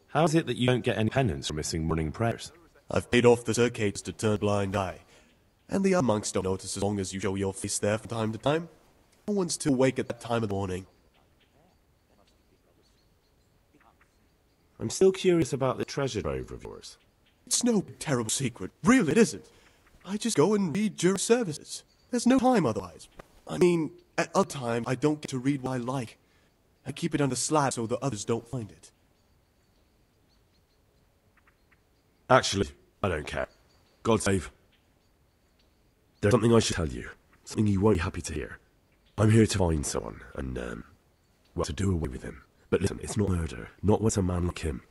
How is it that you don't get any penance for missing morning prayers? I've paid off the circates to turn a blind eye. And the other monks don't notice as long as you show your face there from time to time. No one's too awake at that time of the morning. I'm still curious about the treasure trove of yours. It's no terrible secret. Really, it isn't. I just go and read during services. There's no time otherwise. I mean, at other times, I don't get to read what I like. I keep it under slab so the others don't find it. Actually, I don't care. God save. There's something I should tell you. Something you won't be happy to hear. I'm here to find someone, and, well, to do away with him. But listen, it's not murder. Not with a man like him.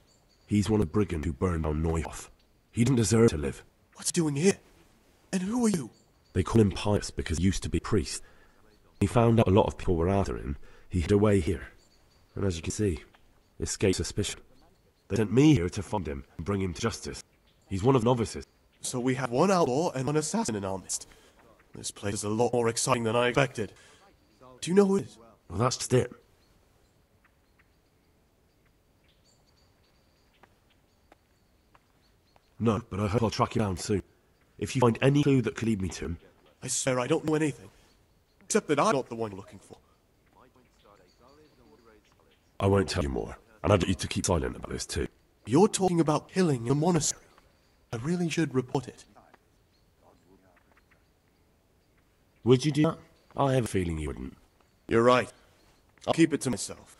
He's one of the brigands who burned down Neuhof. He didn't deserve to live. What's he doing here? And who are you? They call him Pius because he used to be a priest. He found out a lot of people were after him. He hid away here. And as you can see, escaped suspicion. They sent me here to find him and bring him to justice. He's one of the novices. So we have one outlaw and one assassin in our midst. This place is a lot more exciting than I expected. Do you know who it is? Well, that's just it. No, but I hope I'll track you down soon. If you find any clue that could lead me to him... I swear I don't know anything. Except that I'm not the one you're looking for. I won't tell you more. And I'd like you to keep silent about this too. You're talking about killing a monastery. I really should report it. Would you do that? I have a feeling you wouldn't. You're right. I'll keep it to myself.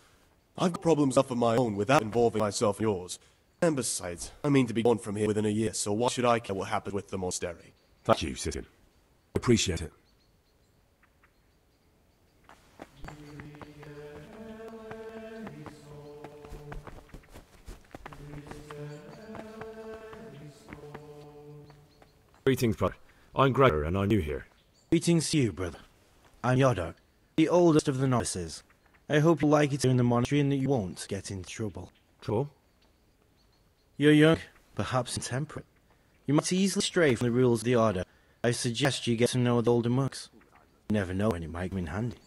I've got problems enough of my own without involving myself in yours. And besides, I mean to be gone from here within a year, so why should I care what happens with the monastery? Thank you, Siskin. Appreciate it. Greetings, brother. I'm Gregor, and I'm new here. Greetings to you, brother. I'm Yodok, the oldest of the novices. I hope you like it here in the monastery and that you won't get into trouble. Trouble? You're young, perhaps intemperate. You might easily stray from the rules of the order. I suggest you get to know the older monks. You never know when it might come in handy.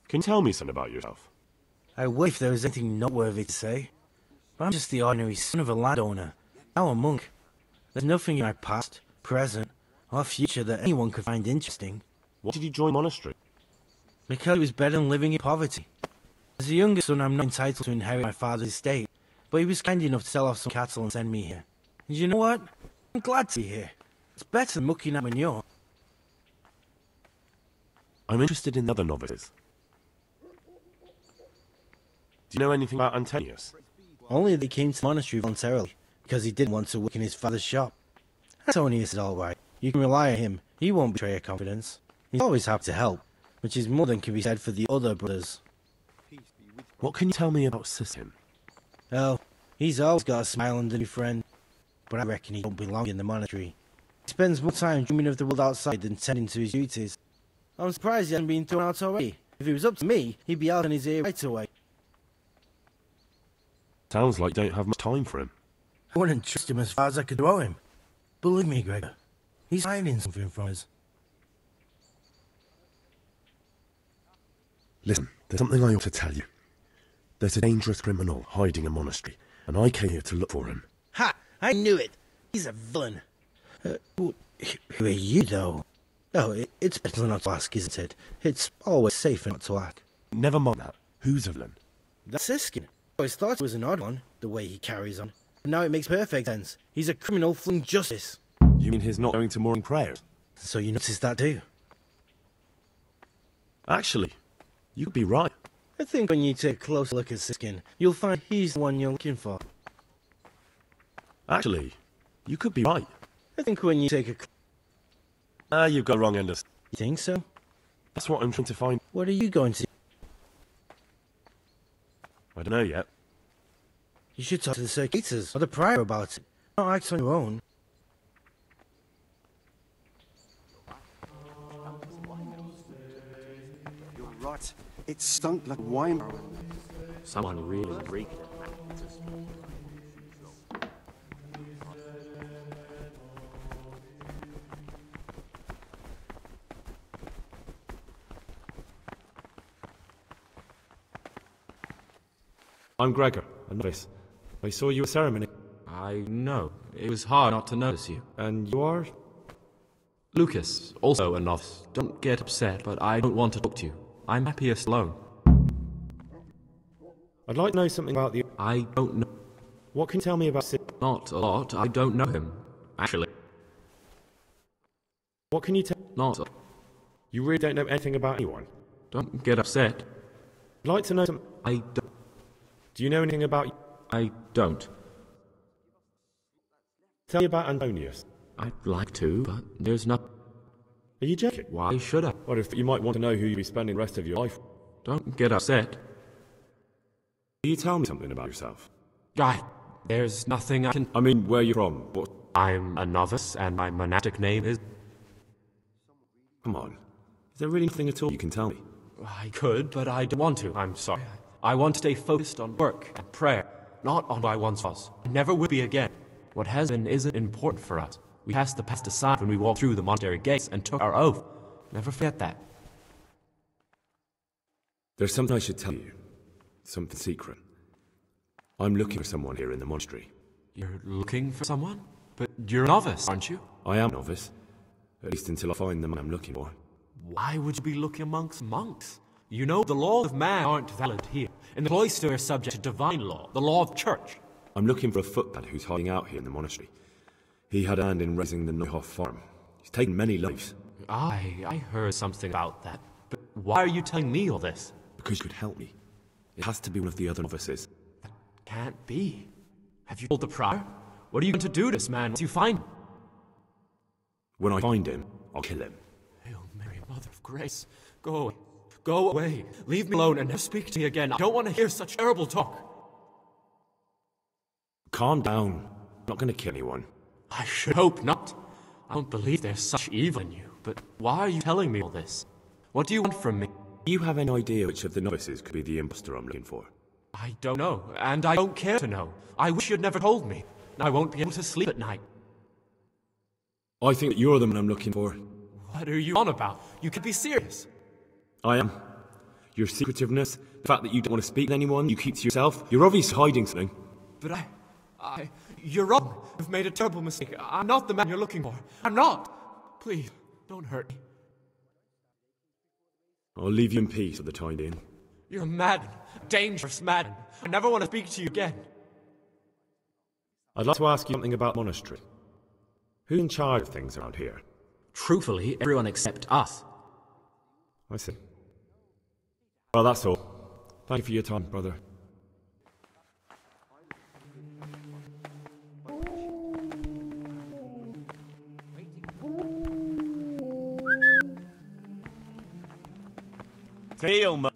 Can you tell me something about yourself? I wish there was anything noteworthy to say. But I'm just the ordinary son of a landowner, now a monk. There's nothing in my past, present, or future that anyone could find interesting. Why did you join monastery? Because it was better than living in poverty. As a younger son, I'm not entitled to inherit my father's estate, but he was kind enough to sell off some cattle and send me here. And you know what? I'm glad to be here. It's better than mucking at manure. I'm interested in the other novices. Do you know anything about Antonius? Only that he came to the monastery voluntarily, because he didn't want to work in his father's shop. Antonius is alright. You can rely on him. He won't betray your confidence. He's always happy to help, which is more than can be said for the other brothers. What can you tell me about Siskin? Oh, he's always got a smile and a new friend. But I reckon he don't belong in the monastery. He spends more time dreaming of the world outside than tending to his duties. I'm surprised he hasn't been thrown out already. If it was up to me, he'd be out on his ear right away. Sounds like you don't have much time for him. I wouldn't trust him as far as I could throw him. Believe me, Gregor, he's hiding something from us. Listen, there's something I ought to tell you. There's a dangerous criminal hiding in a monastery, and I came here to look for him. Ha! I knew it! He's a villain. Who are you, though? Oh, it's better not to ask, isn't it? It's always safer not to ask. Never mind that. Who's a villain? That's Siskin. I always thought it was an odd one, the way he carries on. But now it makes perfect sense. He's a criminal fleeing justice. You mean his not going to morning prayers? So you noticed that too? Actually, you could be right. I think when you take a close look at Siskin, you'll find he's the one you're looking for. Actually, you could be right. I think when you take a... you've got the wrong end of... You think so? That's what I'm trying to find. What are you going to... I don't know yet. You should talk to the circuitous or the prior about it. Not act on your own. You're right. It stunk like wine. Someone really reeked it. I'm Gregor, a novice. I saw you at ceremony. I know. It was hard not to notice you. And you are? Lucas, also a novice. Don't get upset, but I don't want to talk to you. I'm happiest alone. I'd like to know something about the... I don't know. What can you tell me about... Not a lot. I don't know him, actually. What can you tell... Not a... You really don't know anything about anyone? Don't get upset. I'd like to know some... I don't... Do you know anything about... I don't. Tell me about Antonius. I'd like to, but there's not... Are you joking? Why should I? What if you might want to know who you'll be spending the rest of your life? Don't get upset. Will you tell me something about yourself? There's nothing I can... I mean, where you're from, what... I'm a novice, and my monastic name is... Come on. Is there really nothing at all you can tell me? I could, but I don't want to. I'm sorry. I want to stay focused on work and prayer, not on what I once was. I never will be again. What has been isn't important for us. We cast the past aside when we walked through the monastery gates and took our oath. Never forget that. There's something I should tell you. Something secret. I'm looking for someone here in the monastery. You're looking for someone? But you're a novice, aren't you? I am a novice. At least until I find the man I'm looking for. Why would you be looking amongst monks? You know, the laws of man aren't valid here. In the cloister are subject to divine law, the law of church. I'm looking for a footpad who's hiding out here in the monastery. He had a hand in raising the Neuhoff farm. He's taken many lives. I heard something about that. But why are you telling me all this? Because you could help me. It has to be one of the other novices. That can't be. Have you told the prior? What are you going to do to this man once you find him? When I find him, I'll kill him. Hail Mary, Mother of Grace. Go away. Go away. Leave me alone and never speak to me again. I don't want to hear such terrible talk. Calm down. I'm not going to kill anyone. I should hope not. I don't believe there's such evil in you. But why are you telling me all this? What do you want from me? Do you have any idea which of the novices could be the impostor I'm looking for? I don't know, and I don't care to know. I wish you'd never told me. I won't be able to sleep at night. I think that you're the man I'm looking for. What are you on about? You could be serious. I am. Your secretiveness, the fact that you don't want to speak to anyone, you keep to yourself, you're obviously hiding something. But you're wrong. You've made a terrible mistake. I'm not the man you're looking for. I'm not. Please, don't hurt me. I'll leave you in peace for the time being. You're a madman. A dangerous madman. I never want to speak to you again. I'd like to ask you something about the monastery. Who's in charge of things around here? Truthfully, everyone except us. I see. Well, that's all. Thank you for your time, brother. Tail,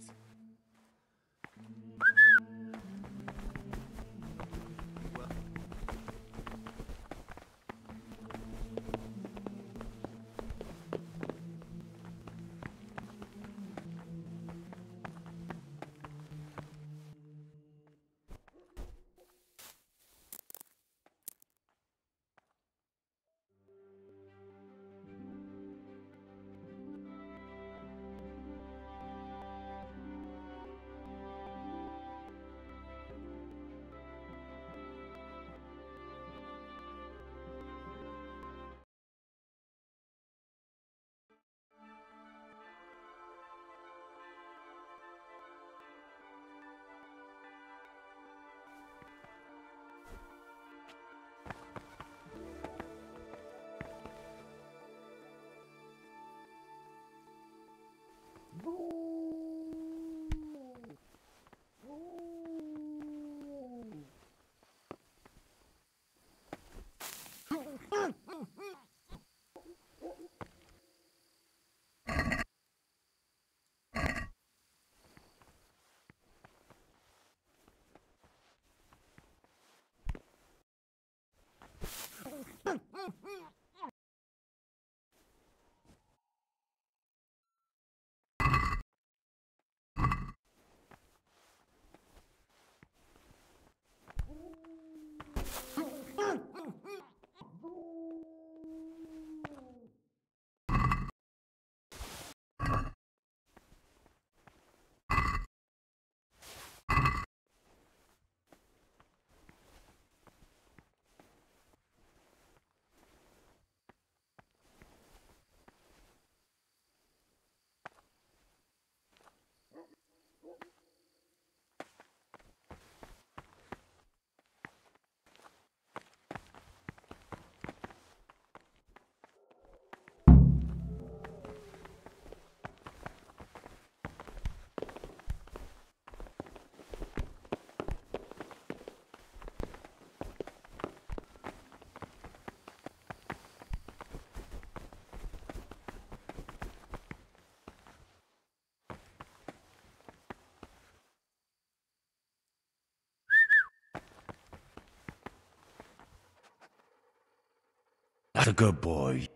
That's a good boy.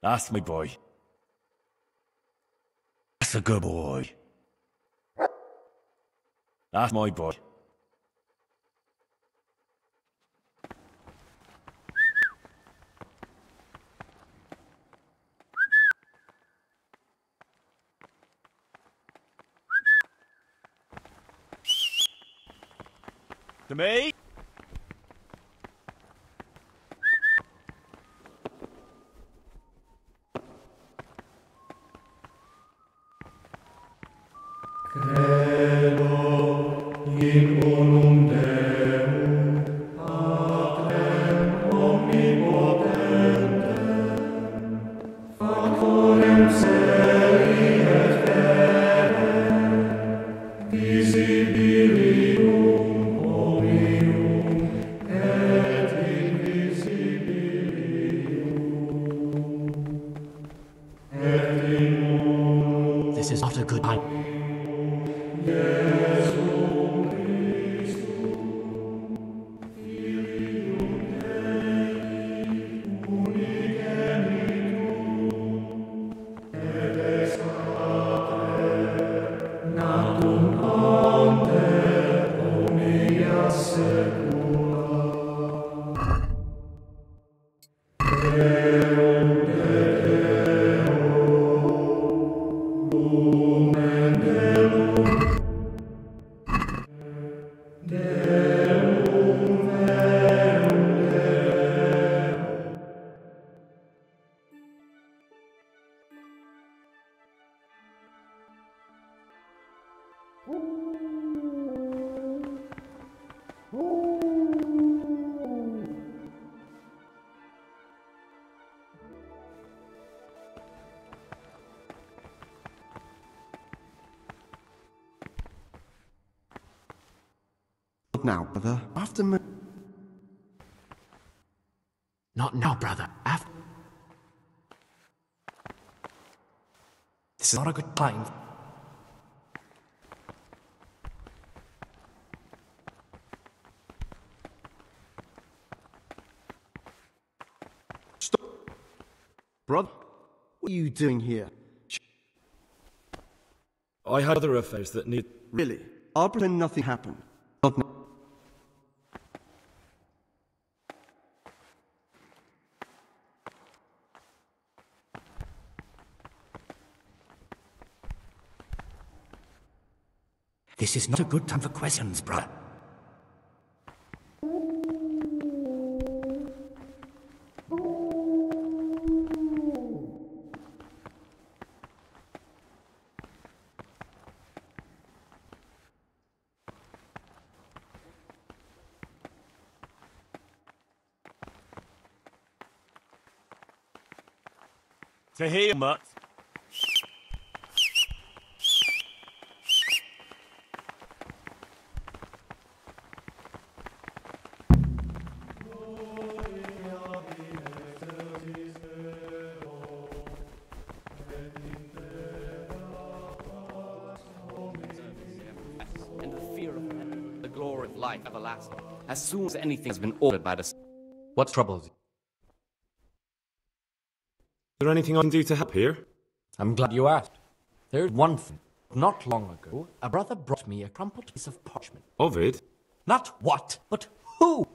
That's my boy. That's a good boy. That's my boy. To me? This is not a good time. Now, brother. After me. Not now, brother. After. This is not a good time. Stop. Brother, what are you doing here? I had other affairs that need... Really? I'll pretend nothing happened. Not now. This is not a good time for questions, brother. To heal, Mutt. And the fear of heaven, the glory of life everlasting, as soon as anything has been ordered by the... What troubles you? Is there anything I can do to help here? I'm glad you asked. There's one thing. Not long ago, a brother brought me a crumpled piece of parchment. Ovid? Not what, but who?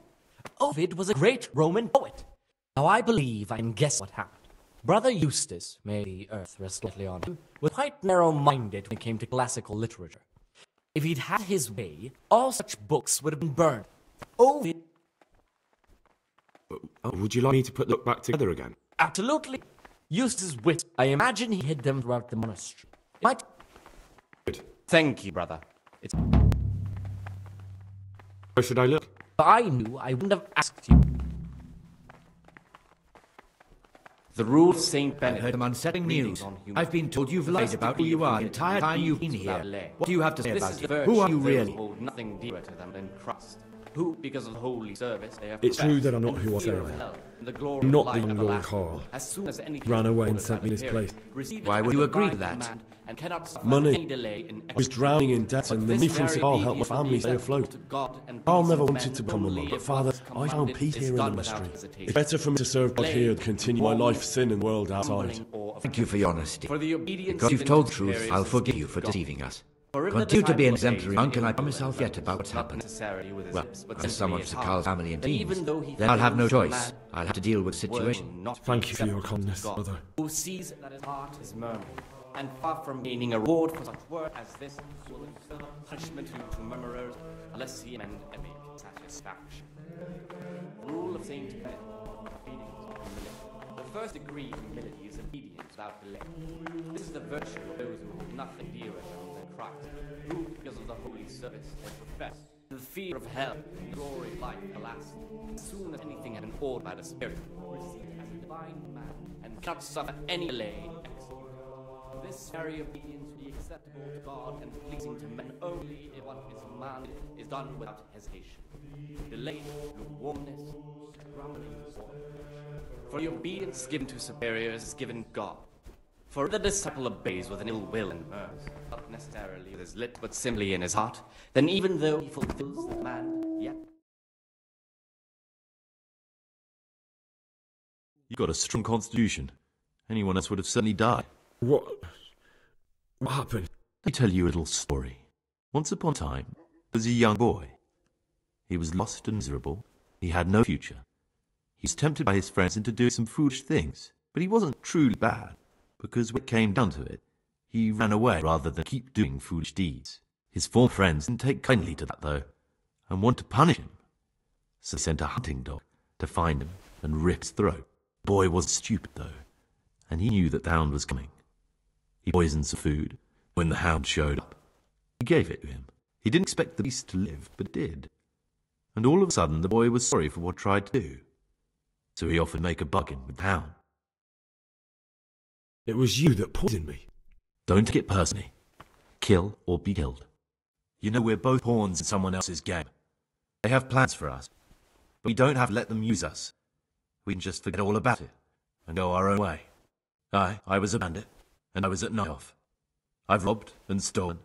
Ovid was a great Roman poet. Now I believe I can guess what happened. Brother Eustace, may the earth rest lightly on him, was quite narrow-minded when it came to classical literature. If he'd had his way, all such books would have been burned. Ovid... Oh, would you like me to put the book back together again? Absolutely. Eustace's wit, I imagine he hid them throughout the monastery. It might... Good. Thank you, brother. It's... Where should I look? If I knew, I wouldn't have asked you. The rule of Saint Benedict. I heard some unsettling news. I've been told you've lied about who you are the entire time you've been here. What do you have to say about it? Who are you really? Hold nothing dearer to them than Christ. who, because of the holy service they have It's true professed, that I'm not in who I fear say of I am. hell, and the glory I'm of not life the young Lord everlasting, Carl. as soon as anything Ran is away and ordered sent by me the this period, place. receive it Why as would a you agree to divine that? command, and cannot suffer Money. any delay in I was drowning in debt and the this need from very Carl helped my obedience will family be stay acceptable afloat. to God and Carl pleases never men wanted to become a only monk, but if Father, what is I found commanded peace is here in the done without monastery. hesitation. It's better for me to serve God here than continue my life sin in the world outside. Thank you for your honesty. For the obedience Because you've given told to the truth, superiors I'll is forgive gift you for of God. deceiving us. For if the Continue to be an disciple exemplary obeys monk, and I the promise ill I'll will, forget about what's not happened. necessarily with his Well, lips, but as simply someone his to heart, Carl's family and then teens, even though he then I'll have no fails, choice. man, I'll have to deal with the his word situation. will not Thank be you for your acceptable to kindness, God, brother. who sees that his heart is murmuring, and far from gaining a reward for such work as this, will infer punishment to murmurers, unless he amend and make satisfaction. Rule of Saint Ben, obedience to humility. The first degree of humility is obedience without delay. This is the virtue of those who hold nothing dearer than Christ, who, because of the holy service they profess, the fear of hell and glory of life everlasting, as soon as anything had been ordered by the Spirit, receive it as a divine man, and cannot suffer any delay in executing. This very obedience will be acceptable to God and pleasing to men only if what is commanded is done without hesitation. Delay, lukewarmness, grumbling, for the obedience given to superiors is given God. For if the disciple obeys with an ill will and mirth, not necessarily with his lips, but simply in his heart, then even though he fulfills the command, yet You've got a strong constitution. Anyone else would have certainly died. What happened? Let me tell you a little story. Once upon a time, there was a young boy. He was lost and miserable. He had no future. He was tempted by his friends into doing some foolish things, but he wasn't truly bad, because when it came down to it, he ran away rather than keep doing foolish deeds. His former friends didn't take kindly to that, though, and wanted to punish him. So they sent a hunting dog to find him and rip his throat. The boy wasn't stupid, though, and he knew that the hound was coming. He poisoned some food. When the hound showed up, he gave it to him. He didn't expect the beast to live, but it did. And all of a sudden, the boy was sorry for what he tried to do. So he offered to make a bargain with the hound. It was you that poisoned me. Don't take it personally. Kill or be killed. You know we're both pawns in someone else's game. They have plans for us, but we don't have to let them use us. We can just forget all about it and go our own way. I was a bandit, and I was at night off. I've robbed and stolen.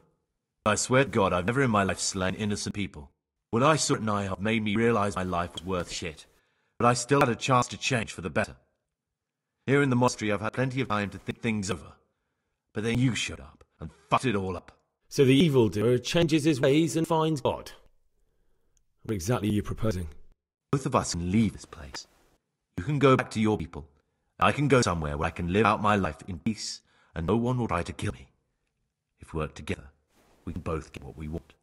I swear to God I've never in my life slain innocent people. What I saw at night made me realize my life was worth shit, but I still had a chance to change for the better. Here in the monastery I've had plenty of time to think things over, but then you showed up and fucked it all up. So the evildoer changes his ways and finds God. What exactly are you proposing? Both of us can leave this place. You can go back to your people. I can go somewhere where I can live out my life in peace and no one will try to kill me. If we work together, we can both get what we want.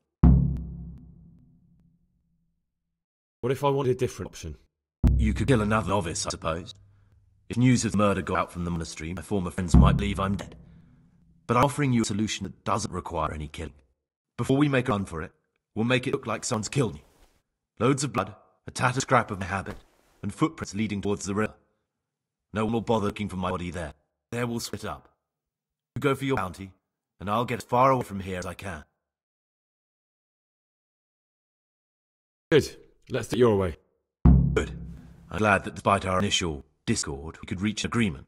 What if I wanted a different option? You could kill another novice, I suppose. If news of the murder got out from the monastery, my former friends might believe I'm dead. But I'm offering you a solution that doesn't require any killing. Before we make a run for it, we'll make it look like someone's killed me. Loads of blood, a tattered scrap of my habit, and footprints leading towards the river. No one will bother looking for my body there. There we'll split up. You go for your bounty, and I'll get as far away from here as I can. Good. Let's do it your way. Good. I'm glad that despite our initial discord, we could reach an agreement.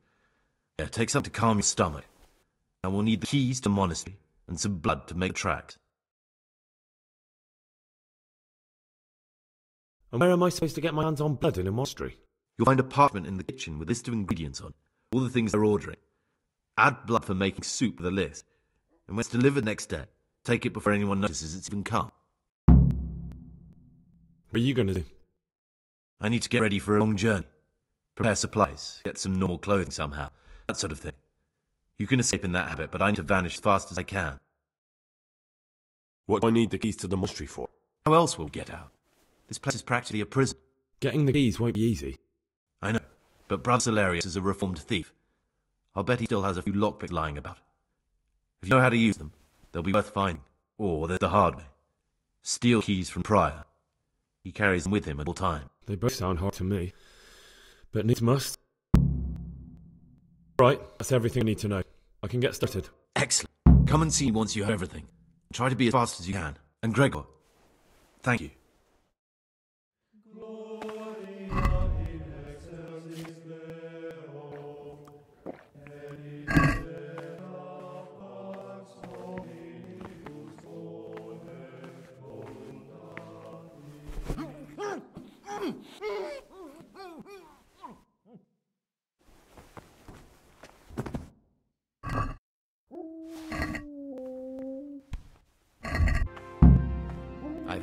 Yeah, take something to calm your stomach. And we'll need the keys to the monastery and some blood to make the tracks. And where am I supposed to get my hands on blood in a monastery? You'll find a parchment in the kitchen with a list of ingredients on, all the things they're ordering. Add blood for making soup with a list. And when it's delivered next day, take it before anyone notices it's even come. What are you going to do? I need to get ready for a long journey. Prepare supplies, get some normal clothing somehow, that sort of thing. You can escape in that habit, but I need to vanish as fast as I can. What do I need the keys to the monastery for? How else will we get out? This place is practically a prison. Getting the keys won't be easy. I know, but Brother Salarius is a reformed thief. I'll bet he still has a few lockpicks lying about. If you know how to use them, they'll be worth finding. Or there's the hard way. Steal keys from Prior. He carries them with him at all time. They both sound hard to me, but needs must. Right, that's everything I need to know. I can get started. Excellent. Come and see me once you have everything. Try to be as fast as you can. And Gregor, thank you.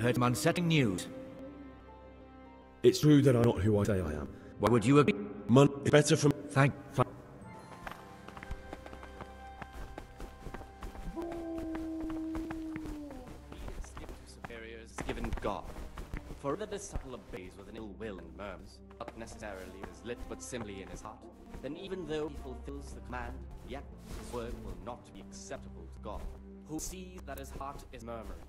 heard some unsettling news. It's true that I'm not who I say I am. Why would you agree? Money is better from... Thank... Superiors given God. For the disciple obeys with an ill will and murmurs, not necessarily in his lips but simply in his heart, then even though he fulfills the command, yet his word will not be acceptable to God, who sees that his heart is murmuring.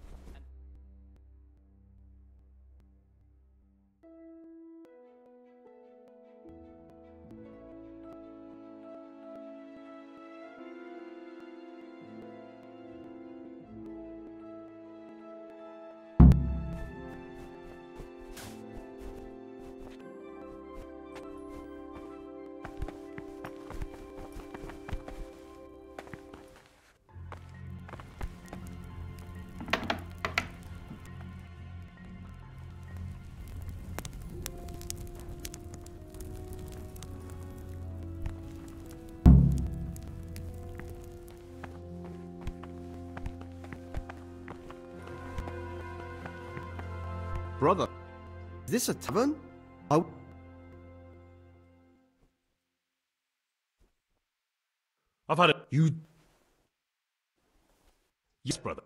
Brother, is this a tavern? I've had it. You... Yes, brother.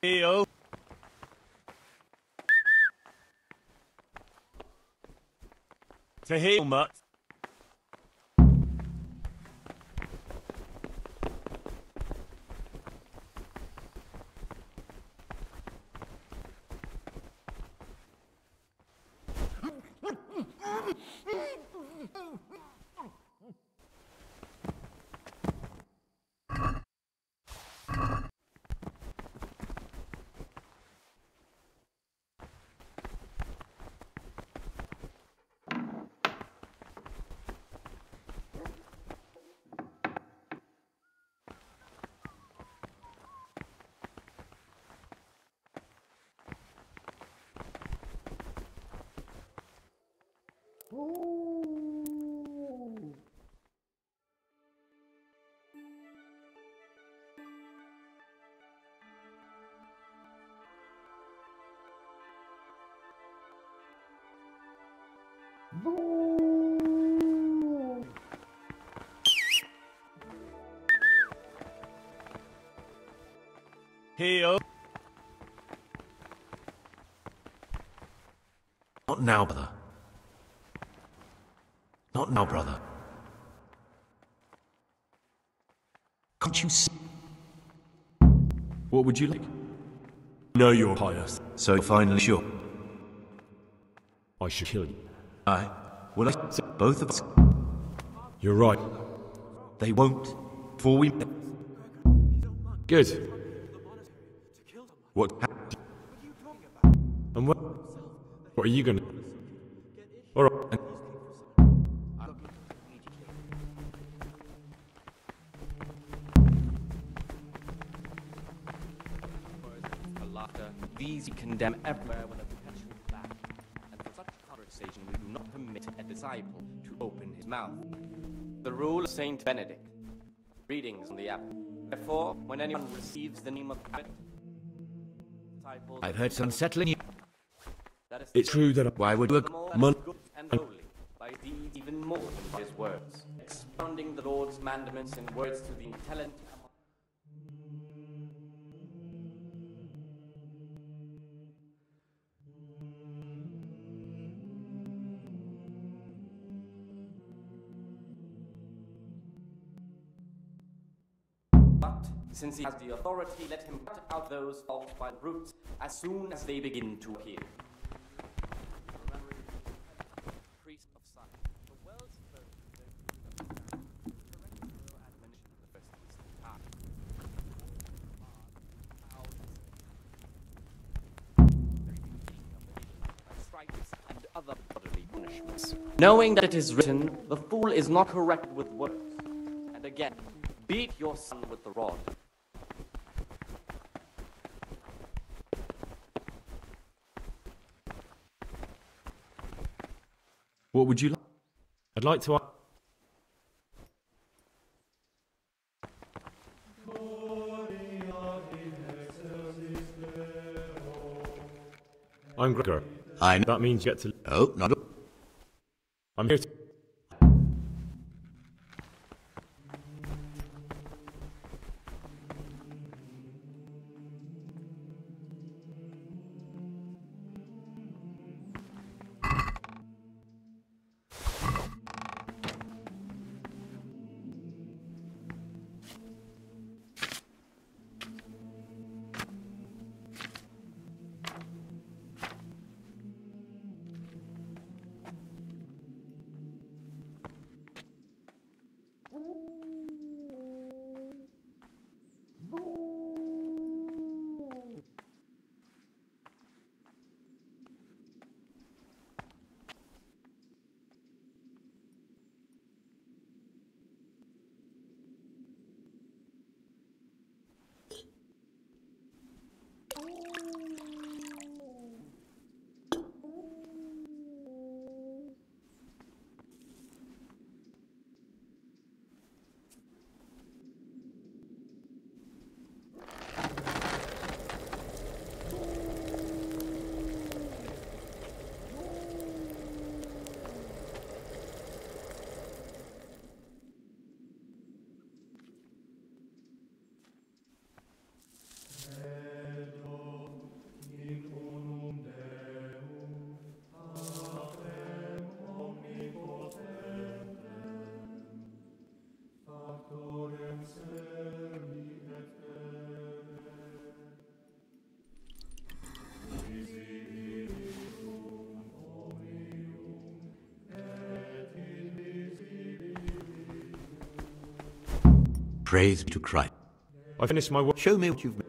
Heyo. To heal, mutt. Heyo. Not now, brother. Not now, brother. Can't you see? What would you like? No, Your Highness. So you're finally sure? I should kill you. Aye. Well, I say both of us. You're right. They won't. Before we... Good. What? And what are you gonna... Alright. These we condemn everywhere with a perpetual laugh, and for such conversation we do not mouth. The rule of Saint Benedict. Readings from the abbot. Therefore, when anyone receives the name of abbot, I've heard some unsettling. It's true that why would you good and holy, by deeds even more than by his words, expounding the Lord's mandaments in words to the intelligent. But since he has the authority, let him cut out those faults by the roots as soon as they begin to appear. And other bodily punishments. Knowing that it is written, the fool is not corrected with words. And again, beat your son with the rod. What would you like? I'd like to... I'm Gregor. I know. That means you get to... Oh, not... I'm here to... Praise be to Christ. I finished my work. Show me what you've made.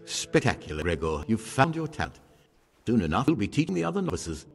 Spectacular, Gregor. You've found your talent. Soon enough, you'll be teaching the other novices.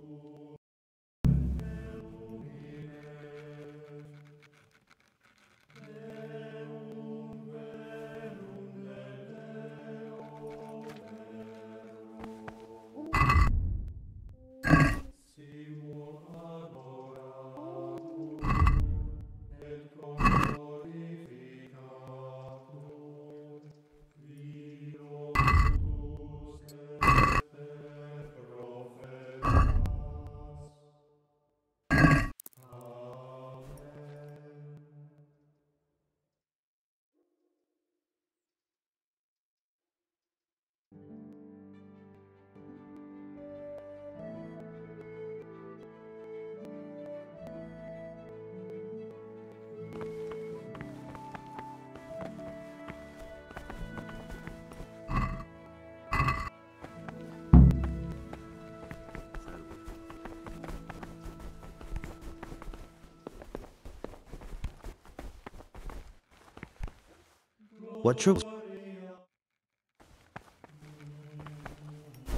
What troubles?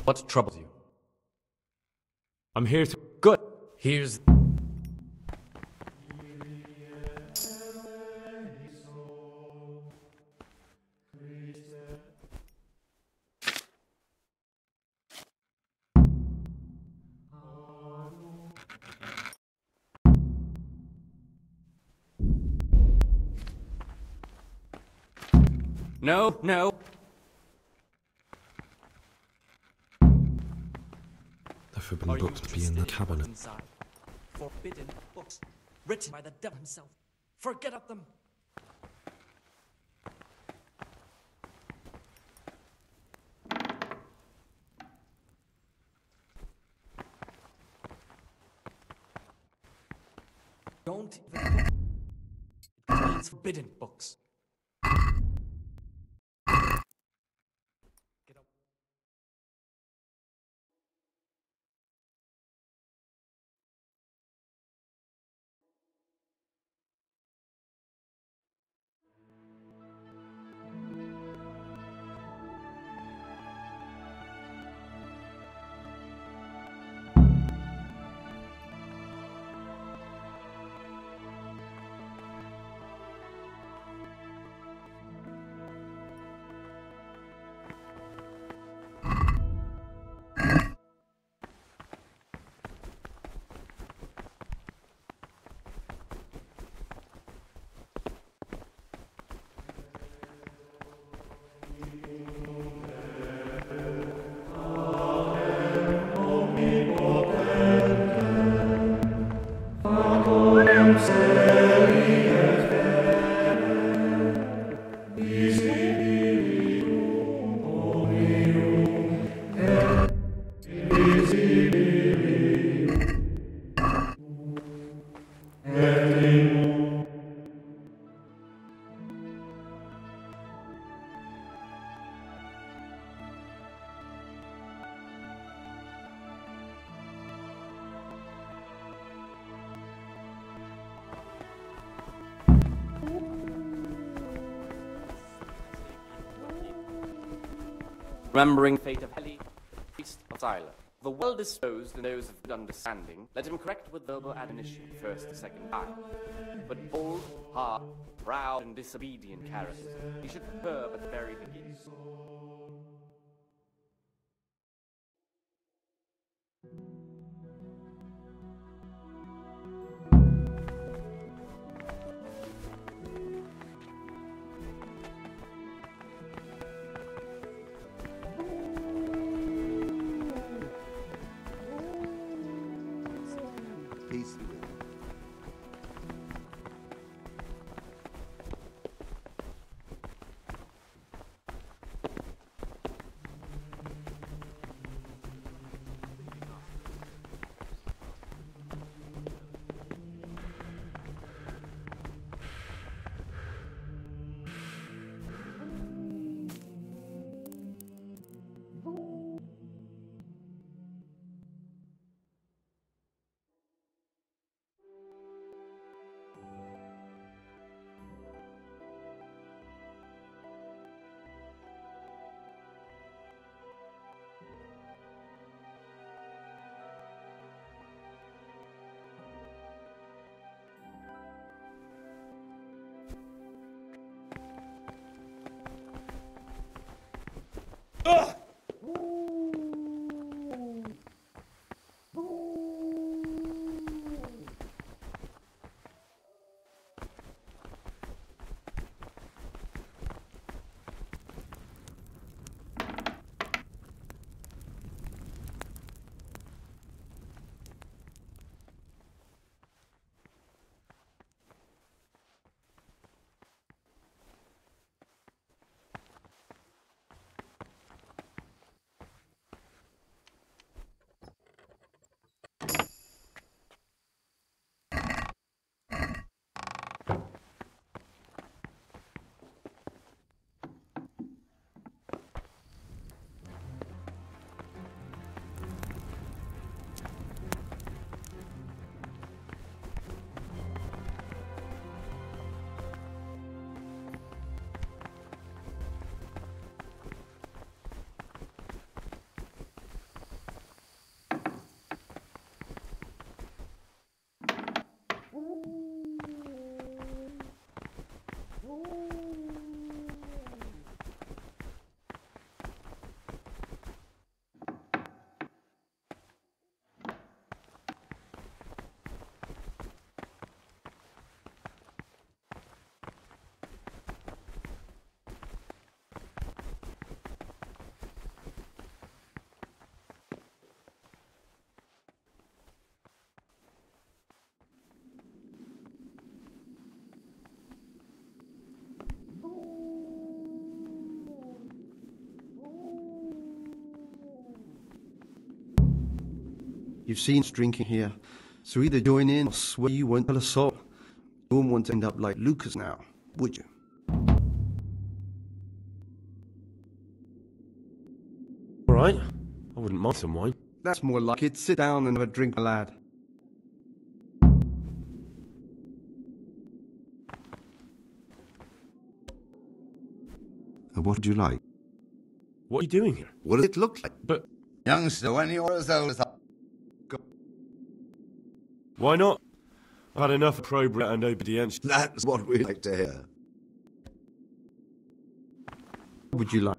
What troubles you? I'm here to... Good. Here's... No, no. The forbidden books must be in the cabinet. Inside. Forbidden books, written by the devil himself. Forget of them. Don't even look. It contains forbidden books. Get up. Remembering the fate of Heli, priest of Siler. The well disposed and those of good understanding, let him correct with verbal admonition first and second time. But bold, hard, proud, and disobedient characters he should curb at the very beginning. Peace be with you. You've seen us drinking here, so either join in or swear you won't tell a soul. You wouldn't want to end up like Lucas now, would you? All right. I wouldn't mind some wine. That's more like it. Sit down and have a drink, my lad. What would you like? What are you doing here? What does it look like? But... Youngster, when you're as old as I... Why not? I've had enough of probia and obedience. That's what we like to hear. What would you like?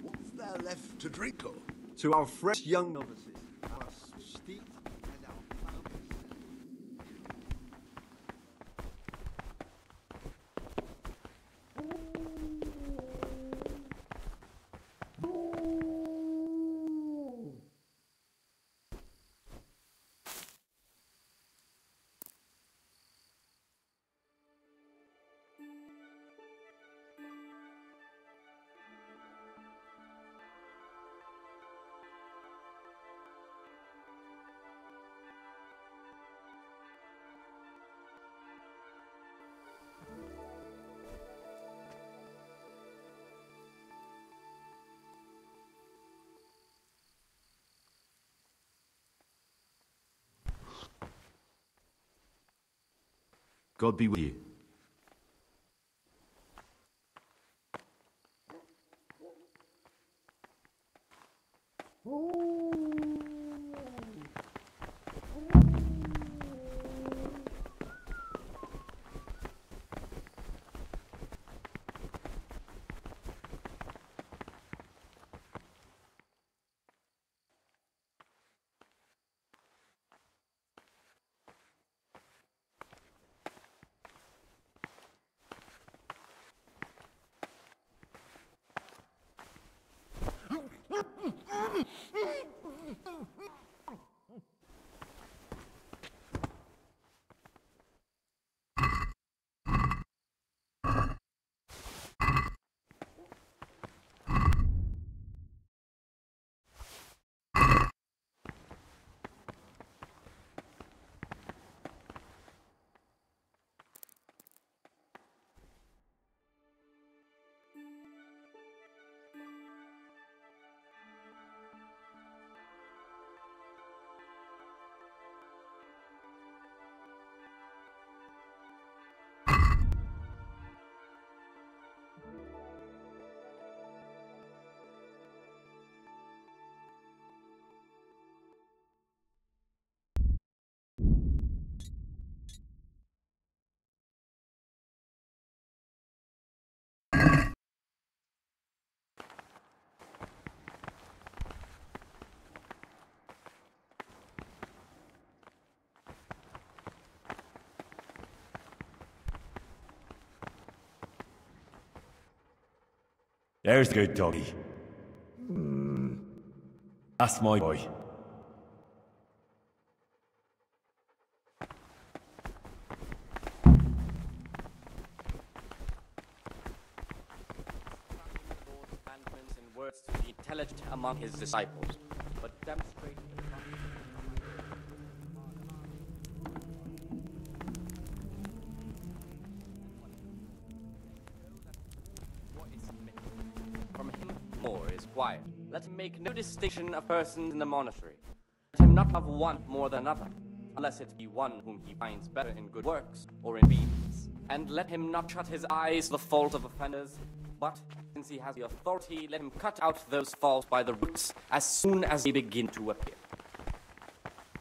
What's there left to drink of? To our fresh young novices, our steep and our God be with you. There's the good doggy. That's my boy. Commandments and words to be intelligent among his disciples, but demonstrating the from him more is quiet. Let him make no distinction of persons in the monastery. Let him not love one more than another, unless it be one whom he finds better in good works or in obedience. And let him not shut his eyes to the fault of offenders, but, since he has the authority, let him cut out those faults by the roots as soon as they begin to appear.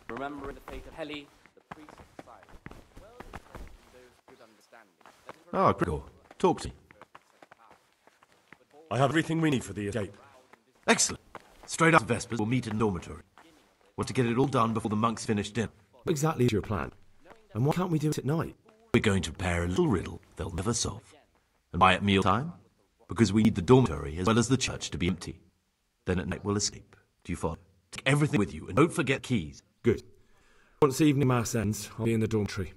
Remembering the fate of Heli, the priest of Cyrus, well in those good understanding. Ah, Gregor, talk to me. I have everything we need for the escape. Excellent. Straight after Vespers, we'll meet in the dormitory. We're to get it all done before the monks finish dinner. What exactly is your plan? And why can't we do it at night? We're going to prepare a little riddle they'll never solve. And why at mealtime? Because we need the dormitory as well as the church to be empty. Then at night we'll escape. Do you follow? Take everything with you and don't forget keys. Good. Once evening mass ends, I'll be in the dormitory.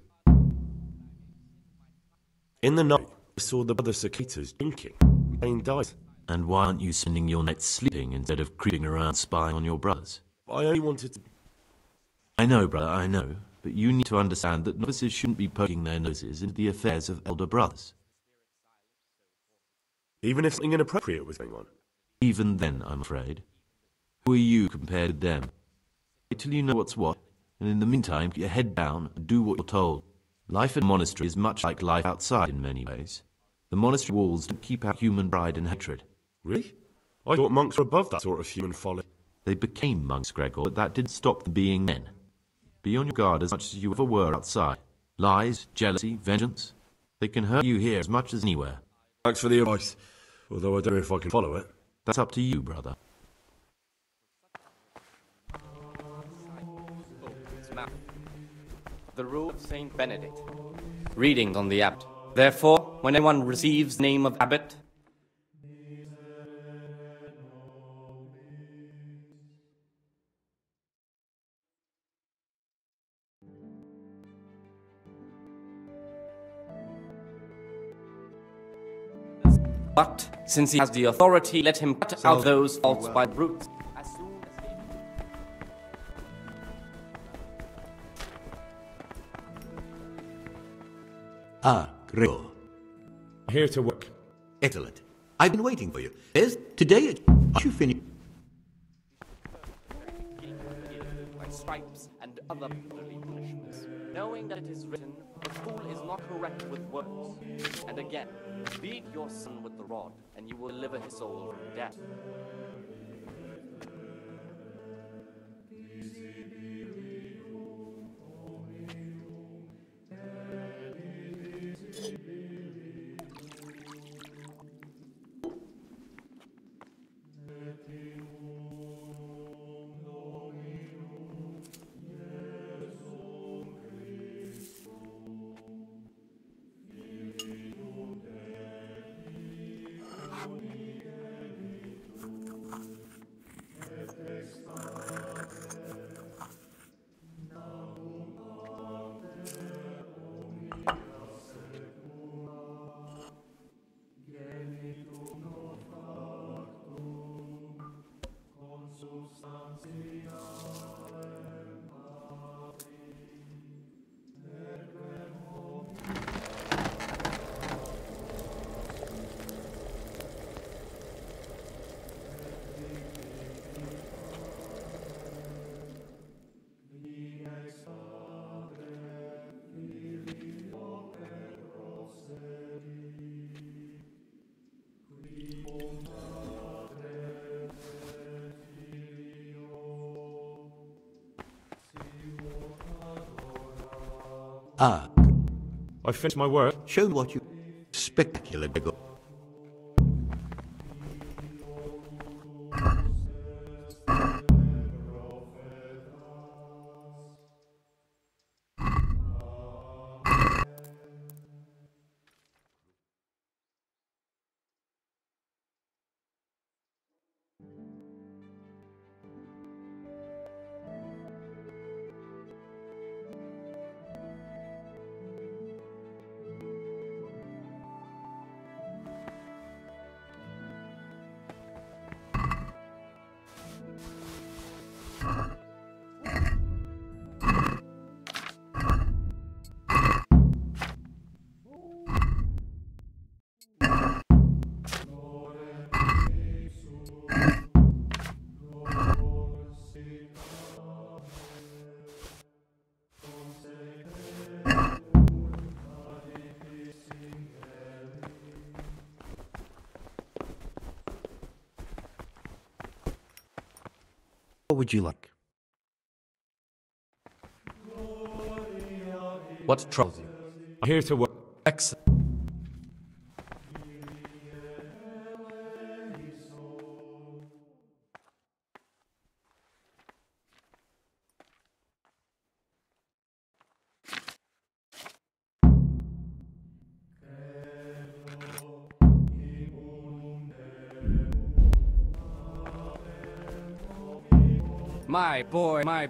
In the night, I saw the other cicadas drinking. Cain dies. And why aren't you spending your nights sleeping instead of creeping around spying on your brothers? I only wanted to... I know, brother, I know. But you need to understand that novices shouldn't be poking their noses into the affairs of elder brothers. Even if something inappropriate was going on? Even then, I'm afraid. Who are you compared to them? Wait till you know what's what, and in the meantime, get your head down and do what you're told. Life in a monastery is much like life outside in many ways. The monastery walls don't keep out human pride and hatred. Really? I thought monks were above that sort of human folly. They became monks, Gregor, but that didn't stop them being men. Be on your guard as much as you ever were outside. Lies, jealousy, vengeance. They can hurt you here as much as anywhere. Thanks for the advice, although I don't know if I can follow it. That's up to you, brother. The rule of Saint Benedict. Readings on the abbot. Therefore, when anyone receives the name of abbot, but since he has the authority, let him cut out those faults by the roots. Ah, Gregor. Here to work. Excellent. I've been waiting for you. There's today. Are you finished? By stripes and other bodily punishments, knowing that it is written, the fool is not correct with words. And again, beat your son with the rod, and you will deliver his soul from death. Ah. I finished my work. Show me what you... Spectacular, Gregor. What would you like? What troubles you? I'm here to work. Excellent. My boy, my...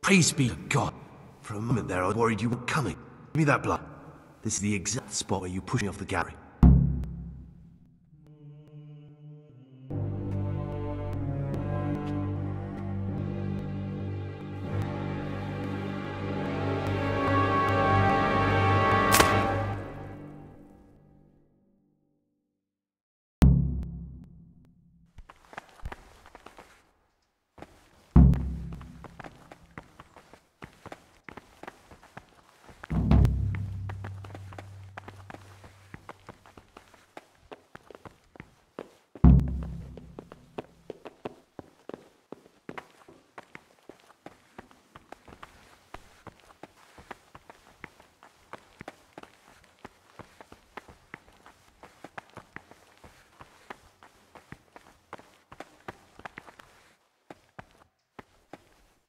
Praise be to God. For a moment there, I was worried you weren't coming. Give me that blood. This is the exact spot where you pushed me off the gallery.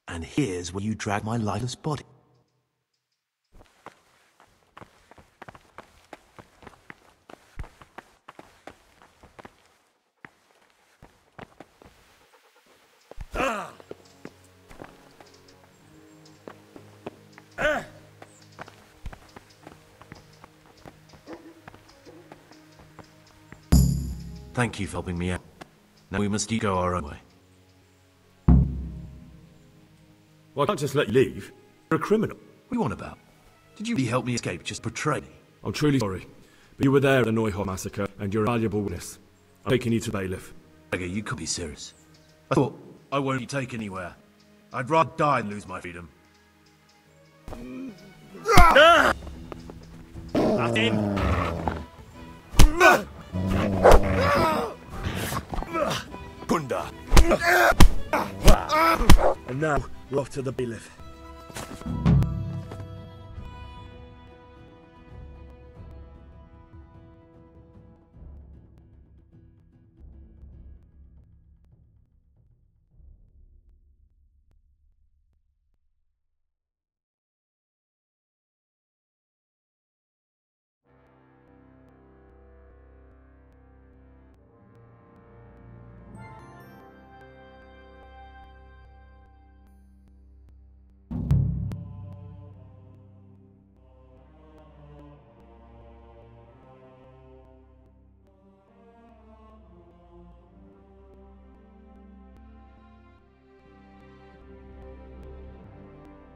And here's where you drag my lifeless body. Thank you for helping me out. Now we must go our own way. Well, I can't just let you leave. You're a criminal. What do you want about? Did you really help me escape, just betray me? I'm truly sorry, but you were there at the Neuhoff massacre, and you're a valuable witness. I'm taking you to bailiff. Gregor, you could be serious. I thought I won't be taken anywhere. I'd rather die than lose my freedom. That's him. Gunda! And now, we're off to the bailiff.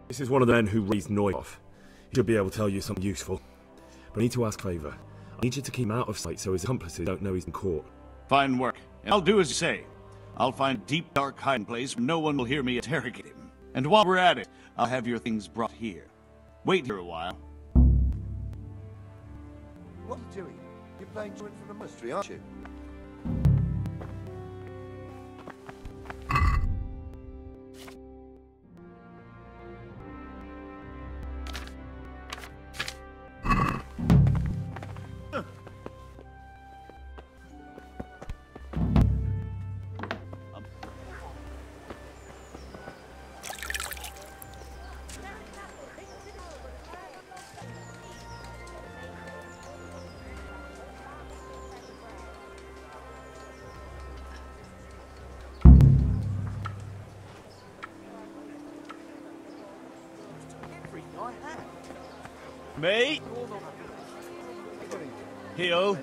This is one of the men who raised Neuhoff. He should be able to tell you something useful. But I need to ask a favour. I need you to keep him out of sight so his accomplices don't know he's in court. Fine work. And I'll do as you say. I'll find a deep, dark hiding place where no one will hear me interrogate him. And while we're at it, I'll have your things brought here. Wait here a while. What are you doing? You're playing truant for the monastery, aren't you? Mate? Heel.